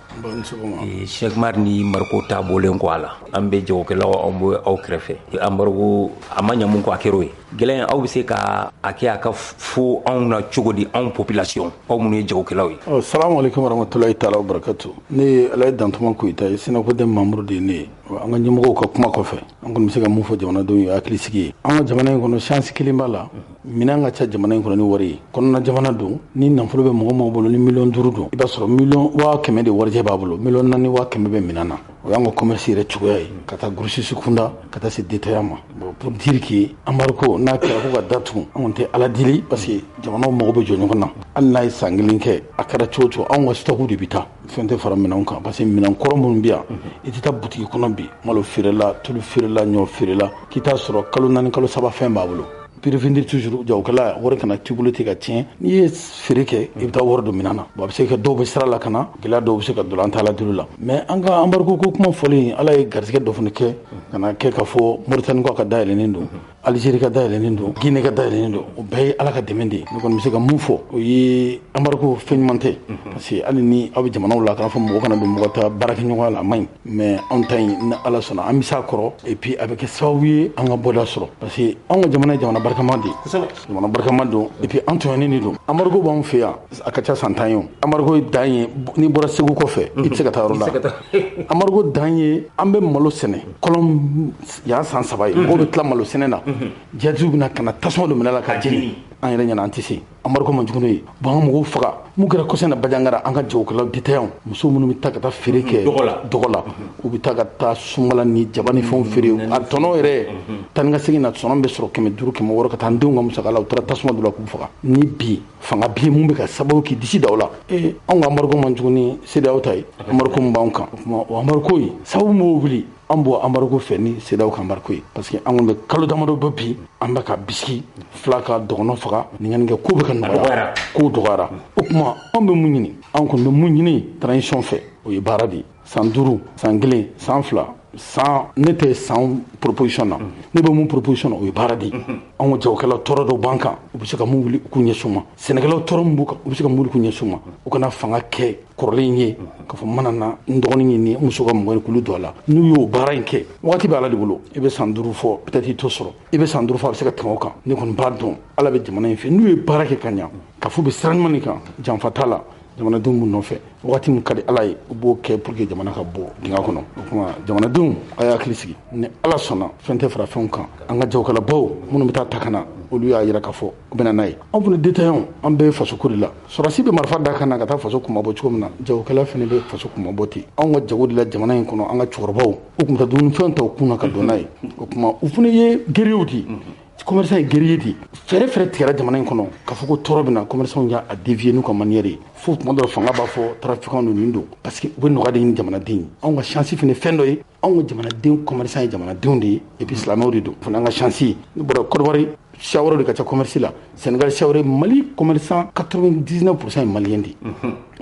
Cheikh Mar ni mariko ta bɔlen kɔ a la an bɛ jagokɛlaw an bɛ aw kɛrɛfɛ embargo a ma ɲɛ mun kɔ a kɛr'o ye gɛlɛn aw bɛ se ka a kɛ a ka fo anw na cogo di anw population aw minnu ye jagokɛlaw ye salamu alaikum warahmatullahi taala wabarakatuh ne ala ye dantuma Koyita ye Sénégal de membre de ne an ka ɲɛmɔgɔw ka kuma kɔfɛ an kɔni bɛ se ka mun fɔ jamanadenw ye hakili sigi ye an ka jamana in kɔnɔ chance kelen b'a la minɛn ka ca jamana in kɔnɔ ni wari ye kɔnɔna jamana don ni nafolo bɛ mɔgɔ mɔgɔ bolo ni miliyɔn 5 don i b'a sɔrɔ miliyɔn 100,000 de warijɛ b'a bolo miliyɔn 4 100,000 bɛ minɛn na o y'an ka commerce yɛrɛ cogoya ye ka taa grossiste kunda ka taa se détaillant ma bon pour dire que embargo n'a kɛra ko ka datugu an tɛ ala deli parce que jamanaw mago bɛ jɔ ɲɔgɔn na hali n'a ye san kelen kɛ a kɛra cogo cogo anw ka stock de bɛ taa fɛn tɛ fara minɛnw kan parce que minɛn kɔrɔ minnu bɛ yan i tɛ taa butigi kɔnɔ bi malo feerela tulu feerela ɲɔ feerela k'i t'a sɔrɔ kalo 4 kalo 3 fɛn b'a bolo prévenir toujours jagokɛla wari kana t'i bolo ten ka tiɲɛ n'i ye feere kɛ i bɛ taa wari don minɛn na bon a bɛ se ka dɔw bɛ sira la ka na gɛlɛya dɔw bɛ se ka don an t'a la duru la mais an ka embargo ko kuma fɔlen ala ye garisɛgɛ dɔ fana kɛ ka na kɛ ka fɔ Mauritanie ko a ka dayɛlɛnnen don Algérie ka dayɛlɛnnen don Guinée ka dayɛlɛnnen don o bɛɛ ye ala ka dɛmɛ de ye ne kɔni bɛ se ka mun fɔ o ye embargo fɛn ɲuman tɛ parce que hali ni aw bɛ jamanaw la kana fɔ mɔgɔ kana don mɔgɔ ta baarakɛɲɔgɔnya la a man ɲi mais anw ta in ni ala sɔnna an bɛ s'a kɔrɔ et puis a bɛ kɛ sababu ye an ka bɔda sɔrɔ parce que anw ka jamana ye jamana barikama de ye jamana barikama don et puis an tɔɲɔnen de don embargo b'anw fɛ yan a ka ca san 10 ye embargo dan ye n'i bɔra Segu kɔfɛ i tɛ se ka taa yɔrɔ la embargo dan ye an bɛ malo sɛnɛ kɔlɔn yan san 3 ye mɔgɔw bɛ tila malo sɛnɛ na jɛtiw bɛna ka na tasuma don minɛ la ka jeni an yɛrɛ ɲɛna an tɛ se embargo man jugu n'o ye bon an ka mɔgɔw faga mun kɛra kɔsɛn na Bajangara an ka jagokɛlaw détaillant muso minnu bɛ taa ka taa feere kɛ dɔgɔ la u bɛ taa ka taa sunkala ni jaba ni fɛnw feere a tɔnɔ yɛrɛ taa ni ka segin na tɔnɔ bɛ sɔrɔ 500 500 ka taa n denw ka musaka la u taara tasuma don la k'u faga ni bi fanga bi mun bɛ ka sababu k'i disi da o la anw ka embargo man jugu ni CEDEAO ta ye embargo min b'anw kan o embargo ye sababu m'o wuli an bɔ embargo fɛ ni CEDEAO ka embargo ye parce que an kɔni bɛ kalo damadɔ bɔ bi an bɛ ka bisiki fila ka dɔgɔnɔ faga ɲininkɛ ko bɛ ka nɔgɔya kow dɔgɔyara o tuma anw bɛ mun ɲini anw kɔni bɛ mun ɲini transition fɛ o ye baara de ye san 5 san 1 san 2 san ne tɛ san proposition na ne bɛ mun proposition na o ye baara de ye anw ka jagokɛlaw tɔɔrɔ dɔw b'an kan u bɛ se ka mun wuli k'u ɲɛsin u ma sɛnɛkɛlaw tɔɔrɔ min b'u kan u bɛ se ka mun wuli k'u ɲɛsin u ma u kana fanga kɛ kɔrɔlen ye k'a fɔ mana na n dɔgɔnin ye nin muso ka mɔgɔ kulu don a la n'u y'o baara in kɛ waati bɛ ala de bolo i bɛ san 5 fɔ peut-être i t'o sɔrɔ i bɛ san 5 fɔ a bɛ se ka tɛmɛ o kan ne kɔni b'a dɔn ala bɛ jamana in fɛ n'u ye baara kɛ ka ɲa ka fɔ u bɛ sira ɲuman kan janfa t'a la jamanadenw b'u nɔfɛ waati min ka di ala ye u b'o kɛ pour que jamana ka bɔ dingɛ kɔnɔ o kuma jamanadenw a y'a hakili sigi ni ala sɔnna fɛn tɛ fara fɛnw kan an ka jagokɛlabaw minnu bɛ taa ta ka na olu y'a yira k'a fɔ u bɛna n'a ye anw fana détaillant an bɛ fasoko de la sɔrɔdasi bɛ marifa da kan na ka taa faso kumabɔ cogo min na jagokɛla fana bɛ faso kumabɔ ten anw ka jago de la jamana in kɔnɔ an ka cɛkɔrɔbaw u tun bɛ taa dumunifɛn ta u kun na ka don n'a ye o kuma u fana ye gerew de commerçant ye guerrier de fɛrɛ fɛrɛ tigɛra jamana in kɔnɔ k'a fɔ ko tɔɔrɔ bɛ na commerçant y'a dévier n'u ka manière ye fo tuma dɔ fanga b'a fɔ trafiquant don nin don parce que u bɛ nɔgɔya de ɲini jamanaden ye anw ka chance fana fɛn dɔ ye anw ka jamanaden commerçant ye jamanadenw de ye et puis silamɛw de don fana an ka chance ye ne bɔra Côte d'Ivoire siya wɛrɛw de ka ca commerce la Sénégal siya wɛrɛ Mali commerçant 99% ye malien de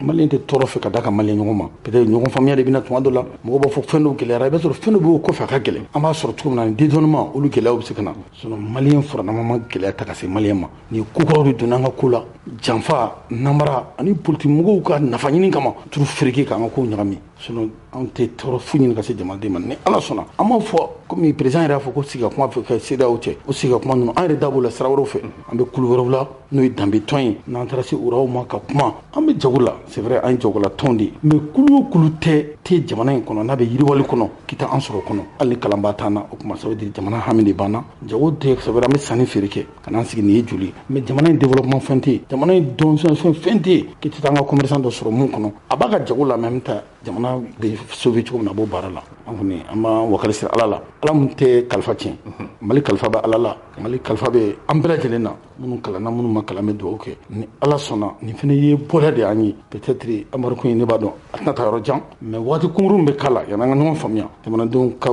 malien tɛ tɔɔrɔ fɛ ka da ka malien ɲɔgɔn ma peut-être ɲɔgɔn faamuya de bɛna tuma dɔ la mɔgɔ b'a fɔ fɛn dɔw gɛlɛyara i b'a sɔrɔ fɛn dɔ b'o kɔfɛ a ka gɛlɛn an b'a sɔrɔ cogo min na ni dédouanement olu gɛlɛyaw bɛ se ka na sinon malien furanama ma gɛlɛya ta ka se malien ma ni kokɔrɔw de donna an ka ko la janfa namara ani politique mɔgɔw ka nafa ɲini kama turu fereke k'an ka kow ɲagami sinon an tɛ tɔɔrɔ fu ɲini ka se jamanaden ma ni ala sɔnna an b'a fɔ komi président yɛrɛ y'a fɔ ko sigi ka kuma fɛ ka CEDEAO cɛ o sigi ka kuma ninnu an yɛrɛ da b'o la sira wɛrɛw fɛ an bɛ kulu wɛrɛw la n'o ye danbe tɔn ye n'an taara se uraw ma ka kuma an bɛ jago la c'est vrai an ye jagola tɔn de mais kulu o kulu tɛ jamana in kɔnɔ n'a bɛ yiriwali kɔnɔ k'i ta an sɔrɔ kɔnɔ hali ni kalan b'a t'an na o kuma ça veut dire jamana hami de b'an na jago tɛ c'est vrai an bɛ sanni feere kɛ ka n'an sigi nin ye joli mais jamana in développement fɛn tɛ yen jamana in dɔnfɛn fɛn tɛ yen k'i tɛ taa an ka commerçant dɔ sɔrɔ mun kɔnɔ a b'a ka jago la mais an bɛ taa jamana bɛ sauver cogo min na a b'o baara la kɔni an b'an wakali siri ala la ala mun tɛ kalifa tiɲɛ mali kalifa bɛ ala la mali kalifa bɛ an bɛɛ lajɛlen na minnu kalanna minnu ma kalan bɛ dugawu kɛ ni ala sɔnna nin fana ye bɔda de y'an ye peut-être amadu kun ne b'a dɔn a tɛna taa yɔrɔ jan mais waati kunkurun bɛ k'a la yan'an ka ɲɔgɔn faamuya jamanadenw ka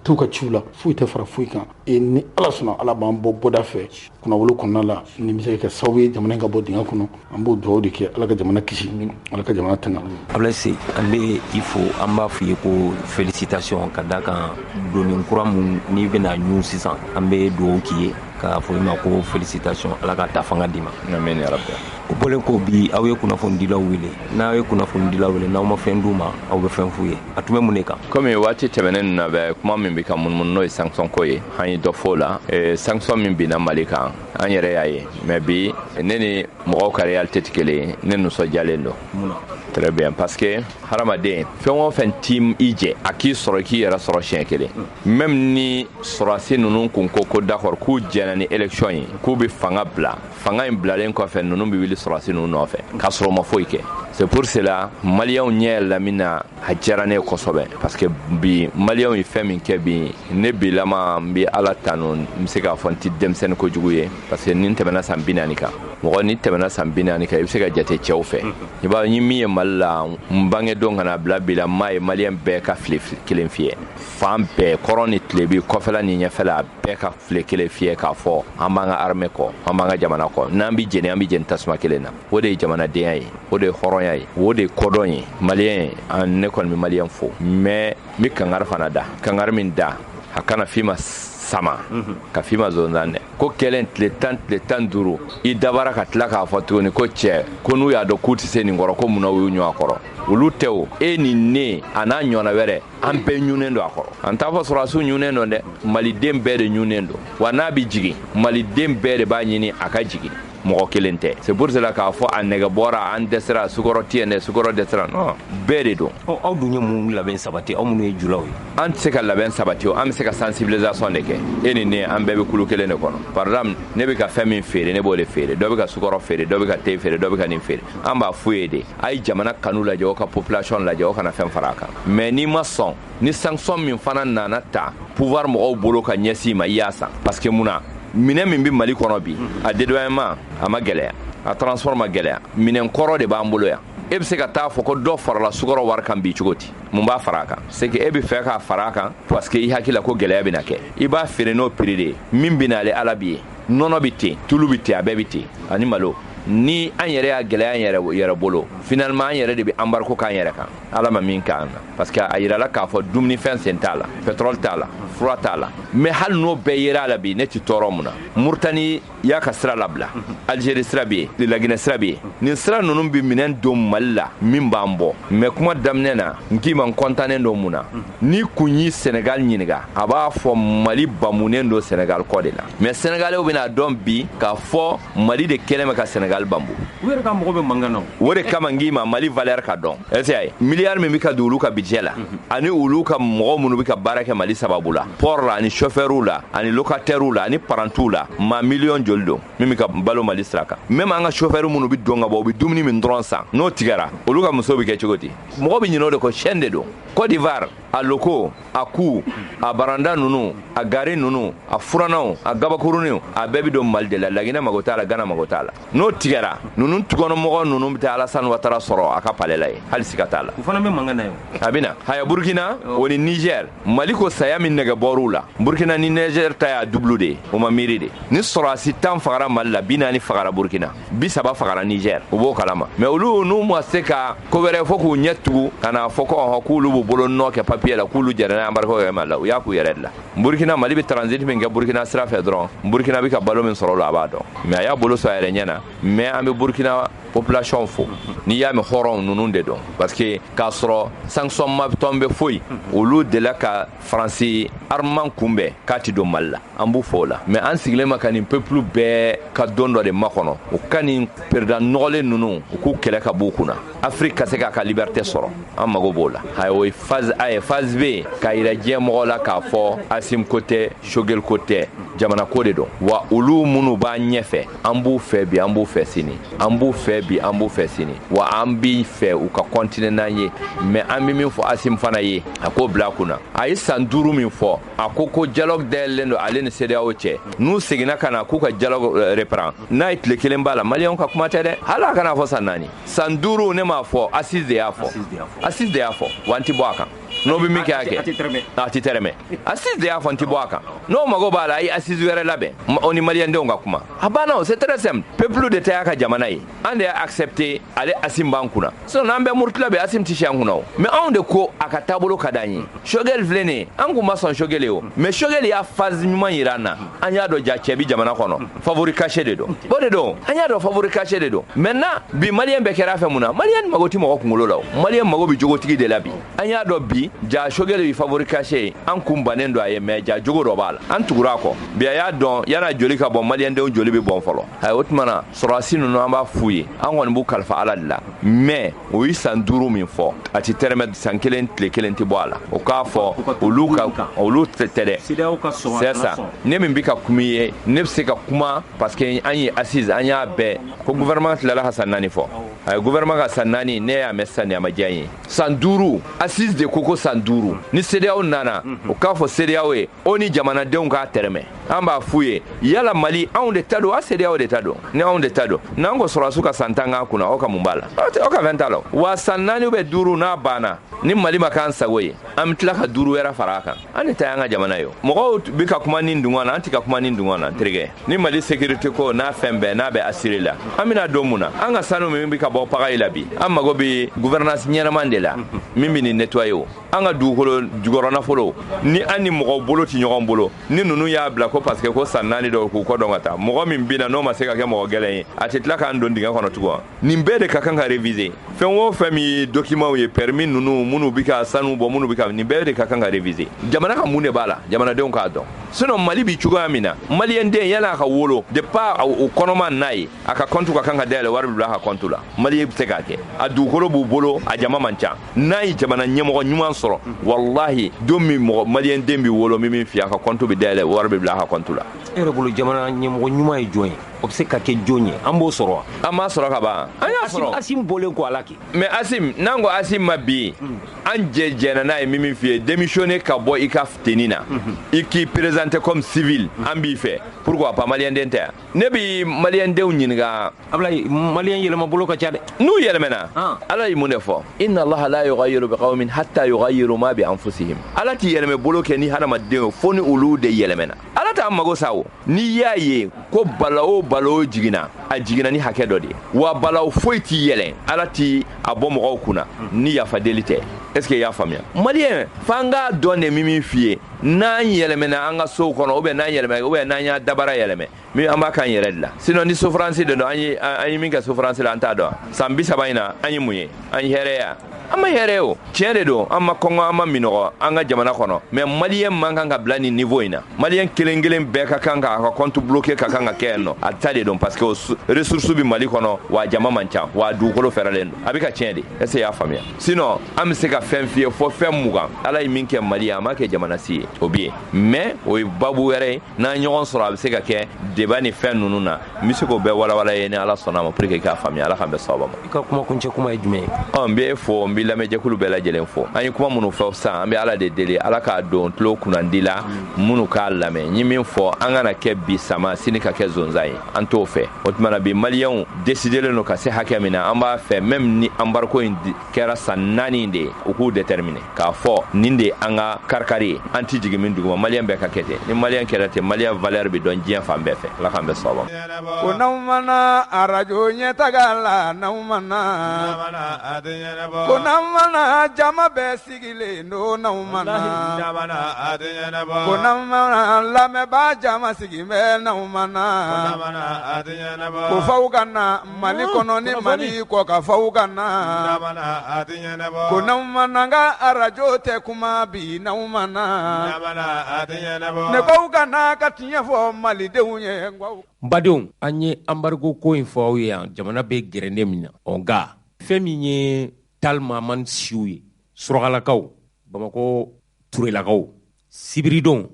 t'u ka ciw la foyi tɛ fara foyi kan ni ala sɔnna ala b'an bɔ bɔda fɛ kunnawolo kɔnɔna la nin bɛ se ka kɛ sababu ye jamana in ka bɔ dingɛ kɔnɔ an b'o dugawu de kɛ ala ka jamana kisi ala ka jamana tanga Ablase an bɛ i fo an b'a f'i ye ko félicitation ka da kan doni kura mun n'i bɛna ɲu sisan an bɛ dugawu k'i ye k'a fɔ i ma ko félicitation ala ka ta fanga d'i ma amen ya rabbi o bɔlen ko bi aw ye kunnafonidilaw wele n'aw ye kunnafonidilaw wele n'aw ma fɛn d'u ma aw bɛ fɛn f'u ye a tun bɛ mun de kan komi waati tɛmɛnen na bɛ kuma min bɛ ka munumunu n'o ye sanction ko ye an ye dɔ fɔ o la sanction min binna mali kan an yɛrɛ y'a ye mais bi ne ni mɔgɔw ka réalité tɛ kelen ye ne nisɔndiyalen don très bien parce que hadamaden fɛn o fɛn t'i i jɛ a k'i sɔrɔ i k'i yɛrɛ sɔrɔ siɲɛ kelen même ni sɔrɔdasi ninnu kun ko d'accord k'u jɛna ni élection ye k'u bɛ fanga bila fanga in bilalen kɔfɛ ninnu bɛ wuli sɔrɔdasi ninnu nɔfɛ k'a sɔrɔ u ma foyi kɛ c'est pour cela maliyɛnw ɲɛ yɛlɛla min na a diyara ne ye kosɛbɛ parce que bi maliyɛnw ye fɛn min kɛ bi ne bilama n bɛ ala tanu n bɛ se k'a fɔ n tɛ denmisɛnnin kojugu ye parce que ni n tɛmɛna san 40 kan mɔgɔ ni tɛmɛna san 40 kan i bɛ se ka jate cɛw fɛ i b'a ye min ye mali la n bangedon kana bila bila maa ye maliyɛn bɛɛ ka file kelen fiyɛ fan bɛɛ kɔrɔ ni tilebi kɔfɛla ni ɲɛfɛla bɛɛ ka file kelen fiyɛ k'a fɔ an b'an ka armée kɔ an b'an ka jamana kɔ n'an bɛ jeni an bɛ jeni tasuma kelen na o de ye jamanadenya ye o de ye hɔrɔnya ye o de ye kɔdɔn ye maliyɛn ne kɔni bɛ maliyɛn fo mais n bɛ kangari fana da kangari min da a kana f'i ma sama ka f'i ma zonzan dɛ ko kɛlen tile 15 i dabara ka tila k'a fɔ tuguni ko cɛ ko n'u y'a dɔn k'u tɛ se nin kɔrɔ ko munna u y'u ɲɔ a kɔrɔ olu tɛ o e ni ne a n'a ɲɔgɔnna wɛrɛ an bɛɛ ɲunnen don a kɔrɔ an t'a fɔ sɔrɔdasiw ɲunnen don dɛ maliden bɛɛ de ɲunnen don wa n'a bɛ jigin maliden bɛɛ de b'a ɲini a ka jigin mɔgɔ kelen tɛ c'est pour cela k'a fɔ a nɛgɛ bɔra an dɛsɛra sukɔrɔ tɛ yen dɛ sukɔrɔ dɛsɛra non bɛɛ de don aw dun ye mun labɛn sabati aw minnu ye julaw ye an tɛ se ka labɛn sabati o an bɛ se ka sensibilisation de kɛ e ni ne an bɛɛ bɛ kulu kelen de kɔnɔ par exemple ne bɛ ka fɛn min feere ne b'o de feere dɔ bɛ ka sukɔrɔ feere dɔ bɛ ka te feere dɔ bɛ ka nin feere an b'a f'u ye de a ye jamana kanu lajɛ o ka population lajɛ o kana fɛn fara a kan mais n'i ma sɔn ni sanction min fana nana ta pouvoir mɔgɔw bolo ka ɲɛsin ma i y'a san parce que munna minɛn min bɛ mali kɔnɔ bi a dédoyement a ma gɛlɛya a transport ma gɛlɛya minɛn kɔrɔ de b'an bolo yan e bɛ se ka taa fɔ ko dɔ farala sukɔrɔ wari kan bi cogo di mun b'a fara a kan c'est que e bɛ fɛ k'a fara a kan parce que i hakili la ko gɛlɛya bɛna kɛ i b'a feere n'o prix de ye min bɛna ale ala b'i ye nɔnɔ bɛ ten tulu bɛ ten a bɛɛ bɛ ten ani malo ni an yɛrɛ y'a gɛlɛya an yɛrɛ bolo finalement an yɛrɛ de bɛ embargo k'an yɛrɛ kan ala ma min k'an na parce que a yirala k'a fɔ dumunifɛn sen t'a la pétrole t'a la fura t'a la mais hali n'o bɛɛ yera a la bi ne tɛ tɔɔrɔ mun na Mauritanie y'a ka sira labila Algérie sira bɛ yen Laginɛ sira bɛ yen nin sira ninnu bɛ minɛn don Mali la min b'an bɔ mais kuma daminɛ na n k'i ma n kɔntannen don mun na ni kun y'i Sénégal ɲininka a b'a fɔ Mali bamunen don Sénégal kɔ de la mais Sénégalais bɛna dɔn bi k'a fɔ Mali de kɛlen bɛ ka Sénégal bambu u yɛrɛ ka mɔgɔ bɛ mankan na o de kama n k'i ma Mali valeur ka dɔn est-ce que ayi miliyari min bɛ ka don olu ka budget la ani olu ka mɔgɔ minnu bɛ ka baara kɛ Mali sababu la port la ani chauffeur la ani locataire la ani parantiw la ma million joli don min bɛ ka balo Mali sira kan même an ka chauffeur minnu bɛ don ka bɔ u bɛ dumuni min dɔrɔn san n'o tigɛra olu ka muso bɛ kɛ cogo di mɔgɔ bɛ ɲinɛ o de kɔ chaîne de don Côte d'Ivoire a loko a ku a baranda ninnu a gari ninnu a furannaw a gabakuruninw a bɛɛ bɛ don Mali de la Laginɛ mago t'a la Gana mago t'a la n'o tigɛra ninnu tukɔnɔmɔgɔ ninnu bɛ taa Alassane Ouattara sɔrɔ a ka palais la yen hali siga t'a la u fana bɛ mankan na ye a bɛ na haya Burkina o ni Niger Mali ko saya min nɛgɛ bɔr'u la Burkina ni Niger ta y'a double de o ma miiri de ni sɔrɔdasi 10 fagara Mali la 40 fagara Burkina 30 fagara Niger o b'o kalama mais olu n'u ma se ka ko wɛrɛ fɔ k'u ɲɛ tugu ka na fɔ ko k'olu b'u bolo nɔ kɛ papier la k'ulu jɛra embargo kɛ Mali la u y'a k'u yɛrɛ de la Burkina Mali bɛ transit min kɛ Burkina sira fɛ dɔrɔn Burkina bɛ ka balo min sɔrɔ o la a b'a dɔn mais a y'a bolo sɔrɔ a yɛrɛ ɲɛ na mais an bɛ Burkina population fo n'i y'a mɛn hɔrɔnw ninnu de dɔn parce que k'a sɔrɔ sanction ma tɔn bɛ foyi olu delila ka Faransi armement kunbɛn k'a tɛ don Mali la an b'u fɔ o la mais an sigilen ma ka nin peuple bɛɛ ka don dɔ de makɔnɔ u ka nin président nɔgɔlen ninnu u k'u kɛlɛ ka bɔ u kunna Afrique ka se k'a ka liberté sɔrɔ an mago b'o la o ye phase A ye phase B k'a yira diɲɛ mɔgɔw la k'a fɔ a Asim ko tɛ Shogel ko tɛ jamana ko de don wa olu minnu b'a ɲɛfɛ an b'u fɛ bi an b'u fɛ sini an b'u fɛ bi an b'u fɛ sini wa an b'i fɛ u ka continuer n'an ye mais an bɛ min fɔ Asim fana ye a k'o bila kunna a ye san 5 min fɔ a ko dialogue dayɛlɛlen don ale ni CEDEAO cɛ n'u seginna ka na k'u ka dialogue reprend n'a ye tile 1 b'a la maliyɛnw ka kuma tɛ dɛ hali a kana fɔ san 4 san 5 ne m'a fɔ Assise de y'a fɔ wa an ti bɔ a kan n'o bɛ min kɛ a ti tɛrɛmɛ Assise de y'a fɔ n ti bɔ a kan n'o mago b'a la a ye Assise wɛrɛ labɛn o ni maliyɛndenw ka kuma a banna o c'est très simple peuple de tɛ y'a ka jamana ye an de y'a accepté ale Asim b'an kunna sinon n'an bɛ murutila bɛ Asim ti si an kunna o mais anw de ko a ka taabolo ka d'an ye Shogel filɛ nin ye an kun ma sɔn Shogel ye o mais Shogel y'a phase ɲuman yira an na an y'a dɔn ja cɛ bi jamana kɔnɔ favori caché de don o de don an y'a dɔn favori caché de don maintenant bi maliyɛn bɛɛ kɛra fɛ mun na maliyɛn mago ti mɔgɔ kunkolo la o maliyɛn mago bi jogotigi de la bi an y'a dɔn bi ja Shogel yi favori caché an kun bannen don a ye mais ja jogo dɔ b'a la an tugura kɔ bi a y'a dɔn yana joli ka bɔ maliyɛndenw joli bɛ bɔn fɔlɔ ayi o tuma na sɔrɔdasi ninnu an b'a f'u ye an kɔni b'u kalifa Ala de la mais o ye san 5 min fɔ a ti tɛrɛmɛ san 1 tile 1 ti bɔ a la o k'a fɔ olu tɛ dɛ c'est ça ne min bɛ ka kuma ye ne bɛ se ka kuma parce que an ye Assise an y'a bɛɛ ko gouvernement tilala ka san 4 fɔ a ye gouvernement ka san 4 ne y'a mɛn sisan nin a ma diya n ye san 5 Assise de ko san 5 ni CEDEAO nana o k'a fɔ CEDEAO ye o ni jamanadenw k'a tɛrɛmɛ an b'a f'u ye yala Mali anw de ta don a CEDEAO de ta don ni anw de ta don n'an ko sɔrɔdasiw ka san 10 k'a kunna aw ka mun b'a la aw ka fɛn t'a la wa san 4 ou 5 n'a banna ni Mali ma k'an sago ye an bɛ tila ka 5 wɛrɛ fara a kan an de ta y'an ka jamana ye mɔgɔw bɛ ka kuma ni dungɔ na an tɛ ka kuma ni dungɔ na terikɛ ni Mali sécurité ko n'a fɛn bɛɛ n'a bɛ assuré la an bɛna don mun na an ka sanu min bɛ ka bɔ pagayi la bi an mago bɛ gouvernance ɲɛnaman de la min bɛ nin nettoyer o an ka dugukolo jukɔrɔ nafolo ni an ni mɔgɔw bolo ti ɲɔgɔn bolo ni ninnu y'a bila ko parce que ko san 4 dɔw k'u kɔ dɔn ka taa mɔgɔ min bɛ na n'o ma se ka kɛ mɔgɔ gɛlɛn ye a tɛ tila k'an don dingɛ kɔnɔ tugun nin bɛɛ de ka kan ka réviser fɛn o fɛn min ye document ye permis ninnu minnu bɛ ka sanu bɔ minnu bɛ ka nin bɛɛ de ka kan ka réviser jamana ka mun de b'a la jamanadenw k'a dɔn sinon Mali bi cogoya min na maliyɛnden yala a ka wolo depuis o kɔnɔma n'a ye a ka compte ka kan ka dayɛlɛ wari bɛ bila a ka compte la maliyɛn bɛ se k'a kɛ a dugukolo b'u bolo a jama man ca n'a ye jamana ɲɛmɔgɔ ɲuman sɔrɔ wallahi don min maliyɛnden bɛ wolo min fiyɛ a ka compte bɛ dayɛlɛ wari bɛ bila a ka compte la e yɛrɛ bolo jamana ɲɛmɔgɔ ɲuman ye jɔn ye o bɛ se ka kɛ jɔn ye an b'o sɔrɔ an m'a sɔrɔ ka ban an y'a sɔrɔ Asim bɔlen ko Ala kɛ mais Asim n'an ko Asim ma bi an jɛna n'a ye min fiyɛ démissionner ka bɔ i ka tenue na i k'i présenter comme civil an b'i fɛ pourquoi pas maliyɛnden tɛ yan ne bɛ maliyɛndenw ɲininka Ablaye maliyɛn yɛlɛma bolo ka ca dɛ n'u yɛlɛmɛna Ala ye mun de fɔ inna Allaha la yughayyiru biqawmin hatta yughayyiru ma bi anfusihim Ala t'i yɛlɛmɛ bolo kɛ ni hadamadenw fo ni olu de yɛlɛmɛna Ala t'an mago sa o n'i y'a ye ko bala o jiginna a jiginna ni hakɛ dɔ de ye wa balaw foyi t'i yɛlɛn Ala t'i a bɔ mɔgɔw kunna ni yafadeli tɛ est ce que i y'a faamuya maliyɛn f'an k'a dɔn de min f'i ye n'an yɛlɛmɛna an ka sow kɔnɔ ou bien n'an yɛlɛmɛ ou bien n'an y'a dabara yɛlɛmɛ min an b'a k'an yɛrɛ de la sinon ni souffrance de don an ye min kɛ souffrance la an t'a dɔn san 30 in na an ye mun ye an ye hɛrɛya an ma hɛrɛ o tiɲɛ de don an ma kɔngɔ an ma minɔgɔ an ka jamana kɔnɔ mais maliyɛn man kan ka bila ni niveau in na maliyɛn kelen kelen bɛɛ ka kan ka ka compte bloqué ka kan ka kɛ yan nɔ a ta de don parce que ressources bɛ Mali kɔnɔ wa jama man ca wa dugukolo fɛrɛlen don a bɛ ka tiɲɛ de est ce que i y'a faamuya sinon an bɛ se ka fɛn f'i ye fɔ fɛn 20 Ala ye min kɛ Mali ye a ma kɛ jamana si ye o bɛ yen mais o ye babu wɛrɛ ye n'an ɲɔgɔn sɔrɔ a bɛ se ka kɛ débat ni fɛn ninnu na n bɛ se k'o bɛɛ walawala ye ni Ala sɔnna ma pour que i k'a faamuya Ala k'an bɛn sababa ma. I ka kuma kuncɛ kuma ye jumɛn ye? N bɛ fɔ n bɛ lamɛnjɛkulu bɛɛ lajɛlen fɔ an ye kuma minnu fɔ sisan an bɛ Ala de deli Ala k'a don tulo kunnandi la minnu k'a lamɛn n ye min fɔ an kana kɛ bi sama sini ka kɛ zonzan ye an t'o fɛ o tuma na bi maliyɛnw décidélen don ka se hakɛ min na an b'a fɛ même ni embargo in kɛra san 4 de ye u k'u déterminer k'a fɔ nin de an ka karikari ye an tɛ jigin min duguma maliyɛn bɛɛ ka kɛ ten ni maliyɛn kɛra ten maliyɛn valeur bɛ dɔn diɲɛ fan bɛɛ fɛ Ala k'an bɛn sababa ma. Ko n'aw mana arajo ɲɛtaga la n'aw mana ko n'aw mana jama bɛɛ sigilen don n'aw mana ko n'aw mana lamɛnbaa jama sigilen bɛ n'aw mana ko faw ka na Mali kɔnɔ ni Mali kɔ ka faw ka na ko n'aw mana n ka arajo tɛ kuma bi n'aw mana ne k'aw ka na ka tiɲɛ fɔ malidenw ye. Badenw an ye embargo ko in fɔ aw ye yan jamana bɛ gɛrɛnden min na nka fɛn min ye Talmaman siw ye Surakalakaw Bamakɔ Turelakaw Sibiridon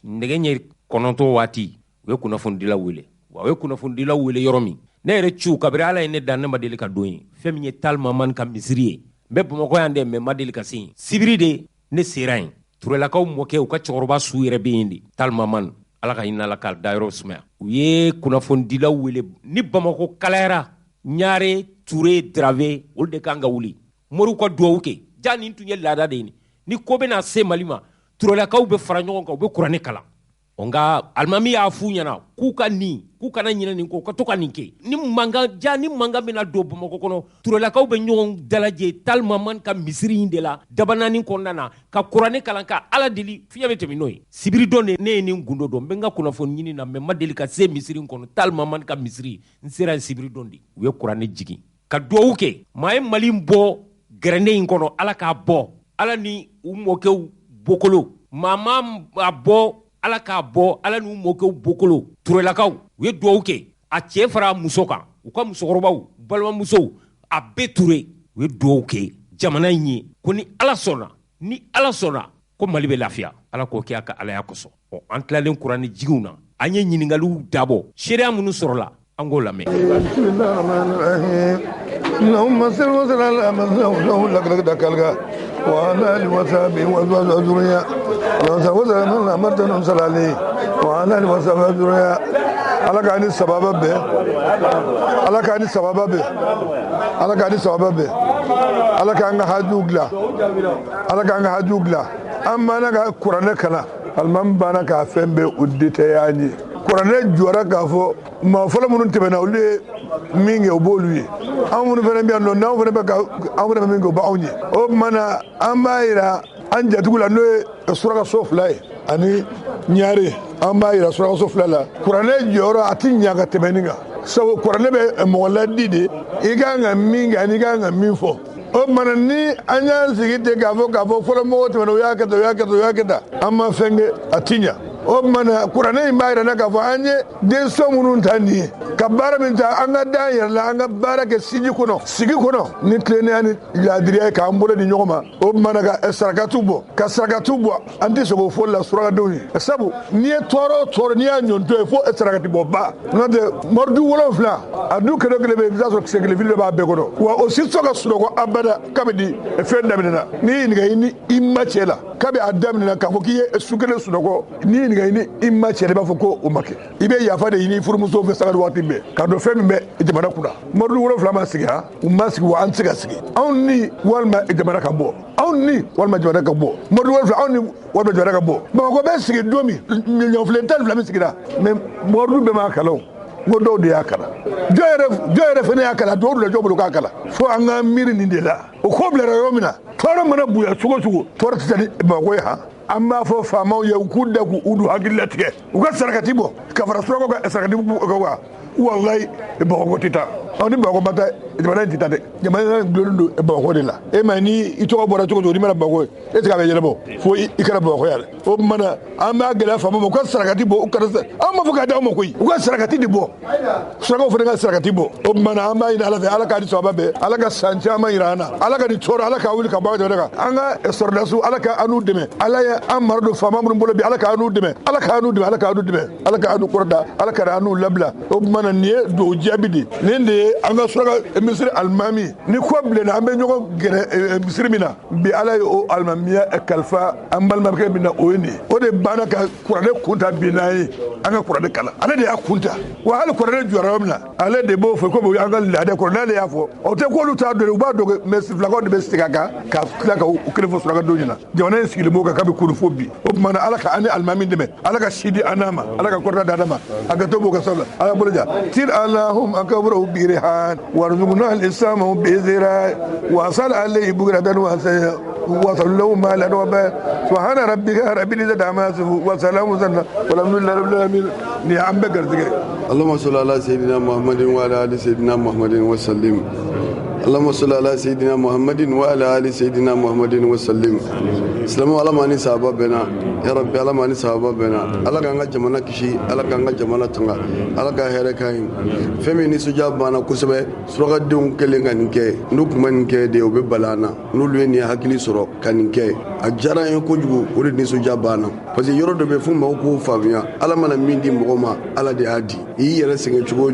nɛgɛ ɲɛ 9 waati u ye kunnafondila wele wa u ye kunnafondila wele yɔrɔ min ne yɛrɛ ciw kabiri ala ye ne dan ne ma deli ka don yen fɛn min ye Tal Mamani ka misiri ye n bɛ Bamakɔ yan dɛ mais ma deli ka se yen sibiri de ne sera yen Turelakaw mɔkɛ u ka cɛkɔrɔba su yɛrɛ bɛ yen de Tal Mamani ala ka hinɛ la ka dayɔrɔ sumaya u ye kunnafondila wele ni Bamakɔ kalayara Ɲare Ture Drave olu de kan ka wuli Moriw ka duwawu kɛ ja nin tun ye laada de ye ni ko bɛna se Mali ma Turelakaw bɛ fara ɲɔgɔn kan u bɛ kuranɛ kalan nka alimami y'a f'u ɲɛna k'u ka nin k'u kana ɲinɛ nin kɔ u ka to ka nin kɛ ni mankan bɛna don Bamakɔ kɔnɔ Turelakaw bɛ ɲɔgɔn dalajɛ Tal Mamani ka misiri in de la dabanaani kɔnɔna na ka kuranɛ kalan ka ala deli fiɲɛ bɛ tɛmɛ n'o ye sibiri dɔn de ne ye nin gundo dɔn n bɛ n ka kunnafoni ɲini na mais ma deli ka se misiri in kɔnɔ Tal Mamani ka misiri n sera yen sibiri dɔn de u ye kuranɛ jigin ka duwawu kɛ maa ye Mali bɔ gɛrɛnde in kɔnɔ ala k'a bɔ ala ni u mɔkɛw bokolo maa ma a bɔ ala k'a bɔ ala n'u mɔkɛw bokolo Turelakaw u ye duwawu kɛ a cɛ fara muso kan u ka musokɔrɔbaw balimamusow a bɛɛ Ture u ye duwawu kɛ jamana in ye ko ni ala sɔnna ko Mali bɛ lafiya ala k'o kɛ a ka alaya kosɔn an tilalen kuranɛ jigiw na an ye ɲininkaliw dabɔ seereya minnu sɔrɔla an k'o lamɛn اللهم صل وسلم على من له لك دكالك وعلى اله وصحبه وذريته اللهم صل وسلم على من صلى عليه وعلى اله وصحبه وذريته ala ka ni sababa bɛ ala ka ni sababa bɛ ala ka ni sababa bɛ ala ka an ka hajuw dilan ala ka an ka hajuw dilan an mana ka kuranɛ kalan alimami banna k'a fɛn bɛɛ o détaillé an ye kuranɛ jɔra k'a fɔ maa fɔlɔ minnu tɛmɛna olu ye min kɛ o b'olu ye an minnu fana bɛ yan nɔ n'anw fana bɛ min kɛ o b'anw ye o tuma na an b'a yira an jatigiw la n'o ye surakaso 2 ye ani Ɲare an b'a yira surakaso 2 la kuranɛ jɔyɔrɔ a ti ɲa ka tɛmɛ nin kan sabu kuranɛ bɛ mɔgɔ ladi de i kan ka min kɛ ani kan ka min fɔ o tuma na ni an y'an sigi ten k'a fɔ fɔlɔ mɔgɔw tɛmɛna u y'a kɛ tan an ma fɛn kɛ a ti ɲa o tuma na kuranɛ in b'a yira k'a fɔ an ye densɔn minnu ta nin ye ka baara min ta an ka da an yɛrɛ la an ka baara kɛ sigi kɔnɔ ni tilennenya ni laadiriya ye k'an bolo di ɲɔgɔn ma o tuma na ka sarakatiw bɔ an tɛ sɔn k'o fɔ la surakadenw ye sabu n'i ye tɔɔrɔ o tɔɔrɔ n'i y'a ɲɔntɔ ye fo sarakati bɔ ba n'o tɛ mɔridu 7 a du kelen bɛ yen i bɛ t'a sɔrɔ kisɛ kelen fili de b'a bɛɛ kɔnɔ wa o si tɛ sɔn ka sunɔgɔ abada kabini fɛn daminɛna n'i y'i ɲininka i ni i ma cɛ la kabi a daminɛna k'a fɔ k'i ye su kelen sunɔgɔ n'i y'i ɲininka i ni i ma cɛ de b'a fɔ ko o ma kɛ i bɛ yafa de ɲini furumusow fɛ sagadi waati bɛɛ k'a dɔn fɛn min bɛ jamana kunna mɔridu 7 ma sigi ha u ma sigi wa an tɛ se ka sigi anw ni walima jamana ka bɔ anw ni walima jamana ka bɔ mɔridu 7 anw ni walima jamana ka bɔ Bamakɔ bɛ sigi don min ɲɔnfilen 12 min sigira mais mɔridu bɛɛ ma kalan ko dɔw de y'a kalan jɔ yɛrɛ fana y'a kalan dɔw de jɔ bolo k'a kalan fo an ka miiri nin de la o ko bilara yɔrɔ min na tɔɔrɔ mana bonya cogo o cogo tɔɔrɔ tɛ taa ni Bamakɔ ye han an b'a fɔ faamaw ye u k'u da k'u don hakili latigɛ u ka sarakati bɔ ka fara surakaw ka sarakati bɔ kan walayi Bamakɔ tɛ taa ni Bamakɔ ma taa jamana in tɛ taa dɛ jamana in dulonnen don Bamakɔ de la e ma ni i tɔgɔ bɔra cogo o cogo n'i mana Bamakɔ ye e tɛ se ka bɛ ɲɛnabɔ fo i kana Bamakɔ yan dɛ o tuma na an b'a gɛlɛya faamaw ma u ka sarakati bɔ u kana an ma fɔ k'a d'aw ma koyi u ka sarakati de bɔ surakaw fana ka sarakati bɔ o tuma na an b'a ɲini Ala fɛ Ala k'a di sababa bɛɛ Ala ka san caman jira an na Ala ka nin tɔɔrɔ Ala k'a wuli ka bɔ jamana kan an ka sɔrɔdasiw Ala ka an n'u dɛmɛ Ala ye an mara don faama minnu bolo bi Ala k'a n'u dɛmɛ Ala k'a n'u dɛmɛ Ala k'a n'u dɛmɛ Ala k'a n'u kɔrɔda Ala ka n'u labila o tuma na nin ye dugawu jaabi de nin de ye an ka suraka misiri alimami ni ko bilenna an bɛ ɲɔgɔn gɛrɛ misiri min na bi Ala ye o alimamiya kalifa an balimakɛ min na o ye nin ye o de banna ka kuranɛ kunta bi n'an ye an ka kuranɛ kalan ale de y'a kunta wa hali kuranɛ jɔra yɔrɔ min na ale de b'o fɔ komi an ka laada kɔrɔ n'ale y'a fɔ o tɛ k'olu t'a dɔn u b'a dɔn misiri filakaw de bɛ segin a kan ka tila ka u kelen fɔ surakadenw ɲɛna jamana in sigilen b'o kan kabi kunu fo bi o tuma na Ala ka an ni alimami dɛmɛ Ala ka si di an n'a ma Ala ka kɔrɔta d'an ma a ka to b'o ka sabula Ala bolo ja tir Allahumma kaburu birihan warzuqna al-isama bizira wa sal alayhi bukratan wa sallallahu ma la wa subhana rabbika rabbil izzati amma yasifun wa salamun walhamdulillahi rabbil alamin ni ambe gardige Allahumma salli ala sayidina Muhammadin wa ala ali sayidina Muhammadin wa sallim اللهم صل على سيدنا محمد وعلى آل سيدنا محمد وسلم سلام على ماني صحابنا يا رب على ماني صحابنا على كanga jamana kishi ala kanga jamana tanga ala ka here kain femini sujab bana kusebe suraga dum kelenga ninke ndukuma ninke de obe balana nulu ni hakili soro kaninke ajara en kojugo ori ni sujab bana parce que yoro do be fumba ko famia ala mana mindi mogoma ala de adi yi yere singa chugo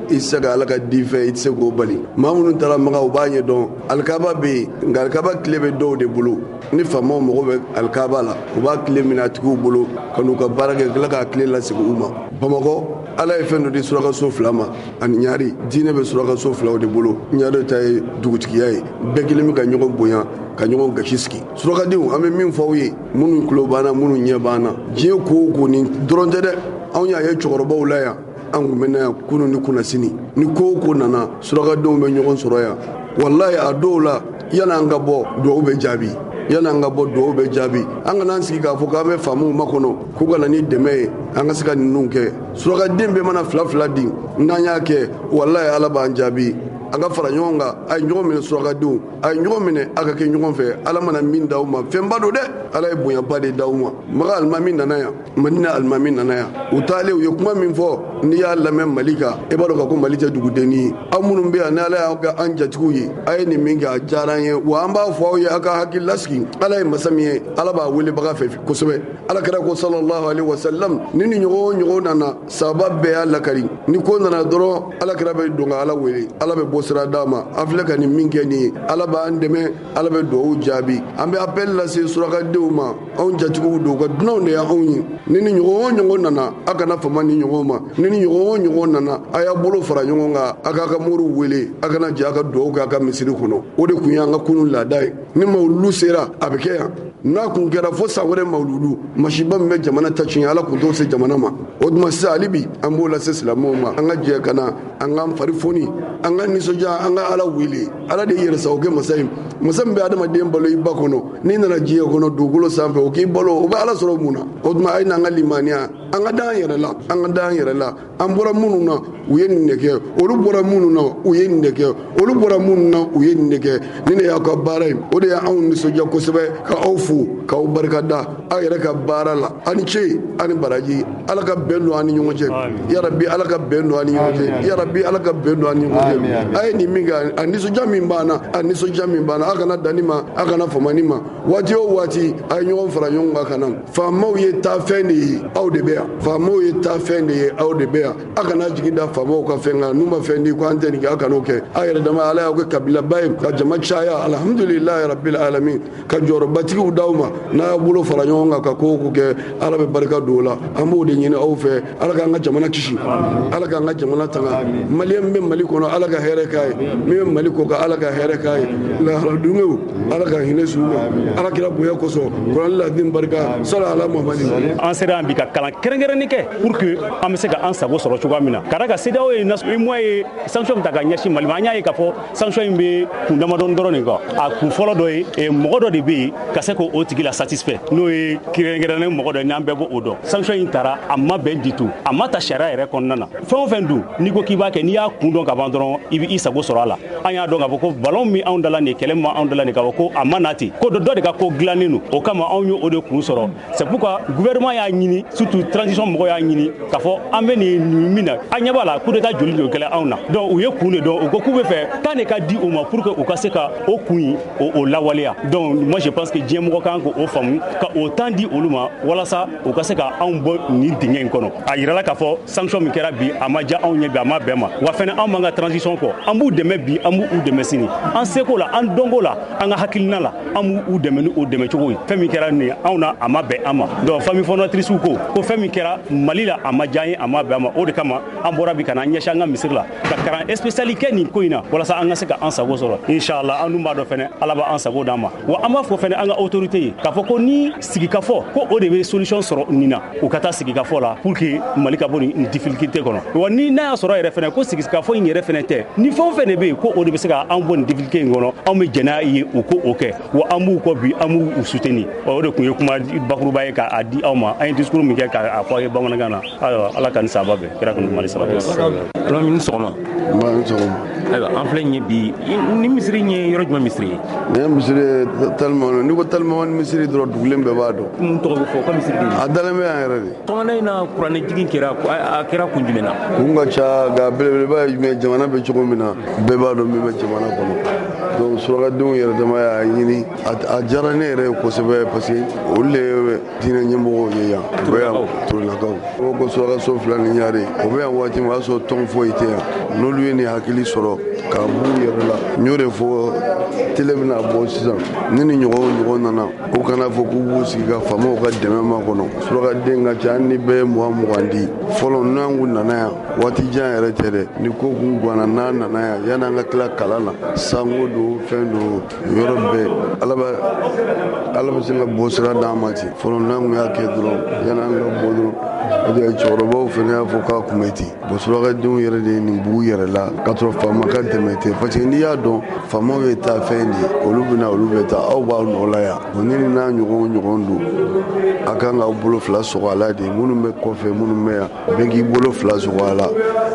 isaga ala ka dife itse go bali mamun tara maga ubanye don alkaba be ngalkaba klebe do de bulu ni famo mogo be alkaba la uba klemina tiku bulu kanu ka barage kala ka klela sigu uma bamako ala e fendo di suraka so flama an nyari dine be suraka so flaw de bulu nyado tay dugutikiyaye begilimi ka nyogo boya ka nyogo gashiski suraka diu ame min fawye munu klobana munu nyebana je ko ni dronde de awnya ye chogoroba ulaya an mena kunu ni kuna sini ni ko nana suraka diu be nyogo soroya wallahi adola yana ngabo do be jabi yana ngabo do be jabi an nan sigi ka fo ka be famu makono ku gana ni deme an sika nunke suraka dimbe mana fla din nanya ke wallahi ala ba jabi aga fara nyonga ay nyom min suraka du ay nyom min aga ke nyom fe ala mana min dawma femba do de ala bunya bade dawma maga almamin nanaya madina almamin nanaya utale yo kuma min fo ni ya lame malika e bado ka ko malika dugudeni amunu be ana ala ga anja tuyi ay ni minga jaranye wa amba fo ya aka hakil laski ala masamiye ala ba wuli baga fe kusobe ala kara ko sallallahu alaihi wasallam nini nyogo nana sababbe ala kari ni ko nana doro ala kara be donga ala wuli ala be bosra dama afleka ni minge ni ala ba andeme ala be do jabi ambe appel la se suraka deuma on jatiku do ko dunonde ya onyi nini nyogo nana aka na fama ni nyogo ma nini nyogo nana aya bolo fara nyogo nga aka ka muru wele aka na jaka do ka ka misiri kuno ode kunyanga kunu la dai ni mawlu sera abekeya na kun kera fo sawre mawludu mashiba me jamana tachin ala kun do se jamana ma odma salibi ambola se islamu ma anga je kana anga farifoni anga ni soja anga ala wili ala de yere sawge masayim musambe adama de mbalo ibakono ni na je kono dugulo sambe o ki bolo o ba ala soro muna odma ay na limania anga dan yere la ambora munu na uyen neke olu bora munu na uyen neke olu bora munu na uyen neke ni ne ya ka baray o de ya awun ni soja ko sebe ka awfu ka barkada ayere ka barala ani che ani baraji ala ka bendo ani nyonje ya rabbi ala ka bendo ani nyonje ya rabbi ala ka bendo ani nyonje ay ni minga ani soja min bana aka na danima aka na fomanima wati o wati ay nyon fara nyon aka na famo ye ta fendi aw de bea famo ye ta fendi aw de bea aka na jiginda famo ka fenga numa fendi ko anteni ga aka noke ayere dama ala ko kabila bay ka jama chaya alhamdulillah rabbil alamin ka joro batiki udawma na bulo fara nyon aka ko ke ala be barka dola amo de nyine aw fe ala ka nga jamana kishi ala ka nga jamana tanga maliyam be maliko no ala ka here kai me maliko ka ala ka here kai la dungu ala ka hinesu ala kira boya koso ko Allah din barka sallallahu alaihi an sera an bi ka kalan kerengereni ke pour que an be se ka an sago sɔrɔ cogoya min na ka da ka CEDEAO ye mois ye sanction ta ka ɲɛsin Mali ma an y'a ye k'a fɔ sanction in bɛ kun damadɔni dɔrɔn de kan a kun fɔlɔ dɔ ye mɔgɔ dɔ de bɛ yen ka se k'o tigi la satisfait n'o ye kɛrɛnkɛrɛnnen mɔgɔ dɔ ye n'an bɛɛ bɔ o dɔn sanction in taara a ma bɛn du tout a ma ta sariya yɛrɛ kɔnɔna na fɛn o fɛn dun n'i ko k'i b'a kɛ n'i y'a kun dɔn ka ban dɔrɔn i bɛ i sago sɔrɔ a la an y'a dɔn k'a fɔ ko ballon min anw dala nin kɛlɛ min anw dala nin k'a fɔ ko a ma na ten ko dɔ de ka ko dilannen don o kama anw y'o de kun sɔrɔ c'est pourquoi gouvernement y'a ɲini surtout transition mɔgɔw y'a ɲini k'a fɔ an bɛ nin min na an ɲɛ b'a la coup d'état joli de kɛlɛ anw na donc u ye kun de dɔn u ko k'u bɛ fɛ temps de ka di u ma pour que u ka se ka o kun in o lawaleya donc moi je pense que diɲɛ mɔgɔ kan k'o faamu ka o temps di olu ma walasa u ka se ka anw bɔ nin dingɛ in kɔnɔ a yirala k'a fɔ sanction min kɛra bi a ma diya anw ɲɛ bi a ma bɛn ma wa fɛnɛ anw m'an ka transition kɔ an b'u dɛmɛ bi an b'u dɛmɛ sini an seko la an dɔnko la an ka hakilina la an b'u dɛmɛ ni o dɛmɛ cogo ye fɛn min kɛra nin anw na a ma bɛn an ma donc famille fondatrice ko fɛn min kɛra Mali la a ma diya an ye a ma bɛn an ma o de kama an bɔra bi ka na an ɲɛsin an ka misiri la ka karan spécial kɛ nin ko in na walasa an ka se ka an sago sɔrɔ inshallah an dun b'a dɔn fɛnɛ ala b'a an sago d'an ma wa an b'a fɔ fɛnɛ an ka autorité ye k'a fɔ ko ni sigikafɔ ko o de bɛ solution sɔrɔ nin na u ka taa sigikafɔ la pour que Mali ka bɔ nin difficulté kɔnɔ wa ni n'a y'a sɔrɔ yɛrɛ fɛnɛ ko sigikafɔ in yɛrɛ fɛnɛ tɛ ni fɛn o fɛn de bɛ yen ko o de bɛ se ka an bɔ nin difficulté in kɔnɔ anw bɛ jɛn n'a ye u ko o kɛ wa an b'u kɔ bi an b'u soutenir o de tun ye kuma bakuruba ye k'a di aw ma an ye discours min kɛ k'a fɔ a ye bamanankan na ayiwa ala ka nin sababa bɛn kira kɔni Mali sababa alors min sɔgɔma ayiwa an filɛ ɲɛ bi ni misiri ɲɛ yɔrɔ jumɛn misiri ye ni ye misiri tellement ni ko tellement ni misiri dɔrɔn dugulen bɛɛ b'a dɔn mun tɔgɔ bɛ fɔ ko misiri de a dalen bɛ yan yɛrɛ de tɔmɔna in na kuranɛ jigin kɛra a kɛra kun jumɛn na kun ka ca nka belebeleba ye jumɛn jamana bɛ cogo min na bɛɛ b'a dɔn min bɛ jamana kɔnɔ donc surakadenw yɛrɛ dama y'a ɲini a diyara ne yɛrɛ ye kosɛbɛ parce que olu de ye diinɛ ɲɛmɔgɔw ye yan u bɛ yan turelakaw o ko surakaso 2 ni ɲare o bɛ yan waati min o y'a sɔrɔ tɔn foyi tɛ yan n'olu ye nin hakili sɔrɔ k'a b'u yɛrɛ la n y'o de fɔ télé bɛna bɔ sisan ni ni ɲɔgɔn nana u kana fɔ k'u b'u sigi ka faamaw ka dɛmɛ ma kɔnɔ surakaden ka ca ni bɛɛ ye 20 di fɔlɔ n'an kun nana yan waati jan yɛrɛ tɛ dɛ ni ko kun ganna n'an nana yan yan'an ka tila kalan na sango don fɛn don yɔrɔ bɛɛ ala bɛ se ka bɔ sira d'an ma ten fɔlɔ n'an kun y'a kɛ dɔrɔn yan'an ka bɔ dɔrɔn cɛkɔrɔbaw fana y'a fɔ k'a kun bɛ ten bon surakadenw yɛrɛ de ye nin b'u yɛrɛ la k'a sɔrɔ faama ka dɛmɛ tɛ parce que n'i y'a dɔn faamaw ye taa fɛn de olu bɛna olu bɛ taa aw b'aw nɔ la yan bon ni n'a ɲɔgɔn don a kan k'aw bolo 2 sɔgɔ a la de minnu bɛ kɔfɛ minnu bɛ yan bɛɛ k'i bolo 2 sɔgɔ a la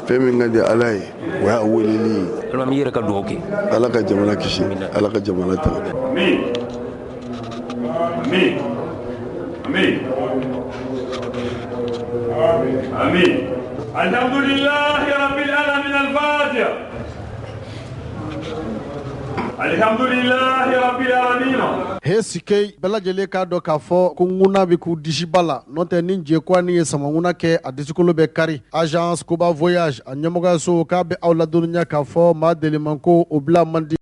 fɛn min ka di ala ye o y'a weleli ye alors mi yɛrɛ ka dugawu kɛ ala ka jamana kisi ala ka jamana ta آمين الحمد لله رب العالمين الفاتحة الحمد لله رب العالمين he sikei bɛɛ lajɛlen k'a dɔn k'a fɔ ko ŋuna bɛ k'u disiba la n'o tɛ ni jɛkua ni ye samaŋuna kɛ a disikolo bɛ kari agence koba voyage a ɲɛmɔgɔyaso k'a bɛ aw ladɔnniya k'a fɔ maa deliman ko o bila man di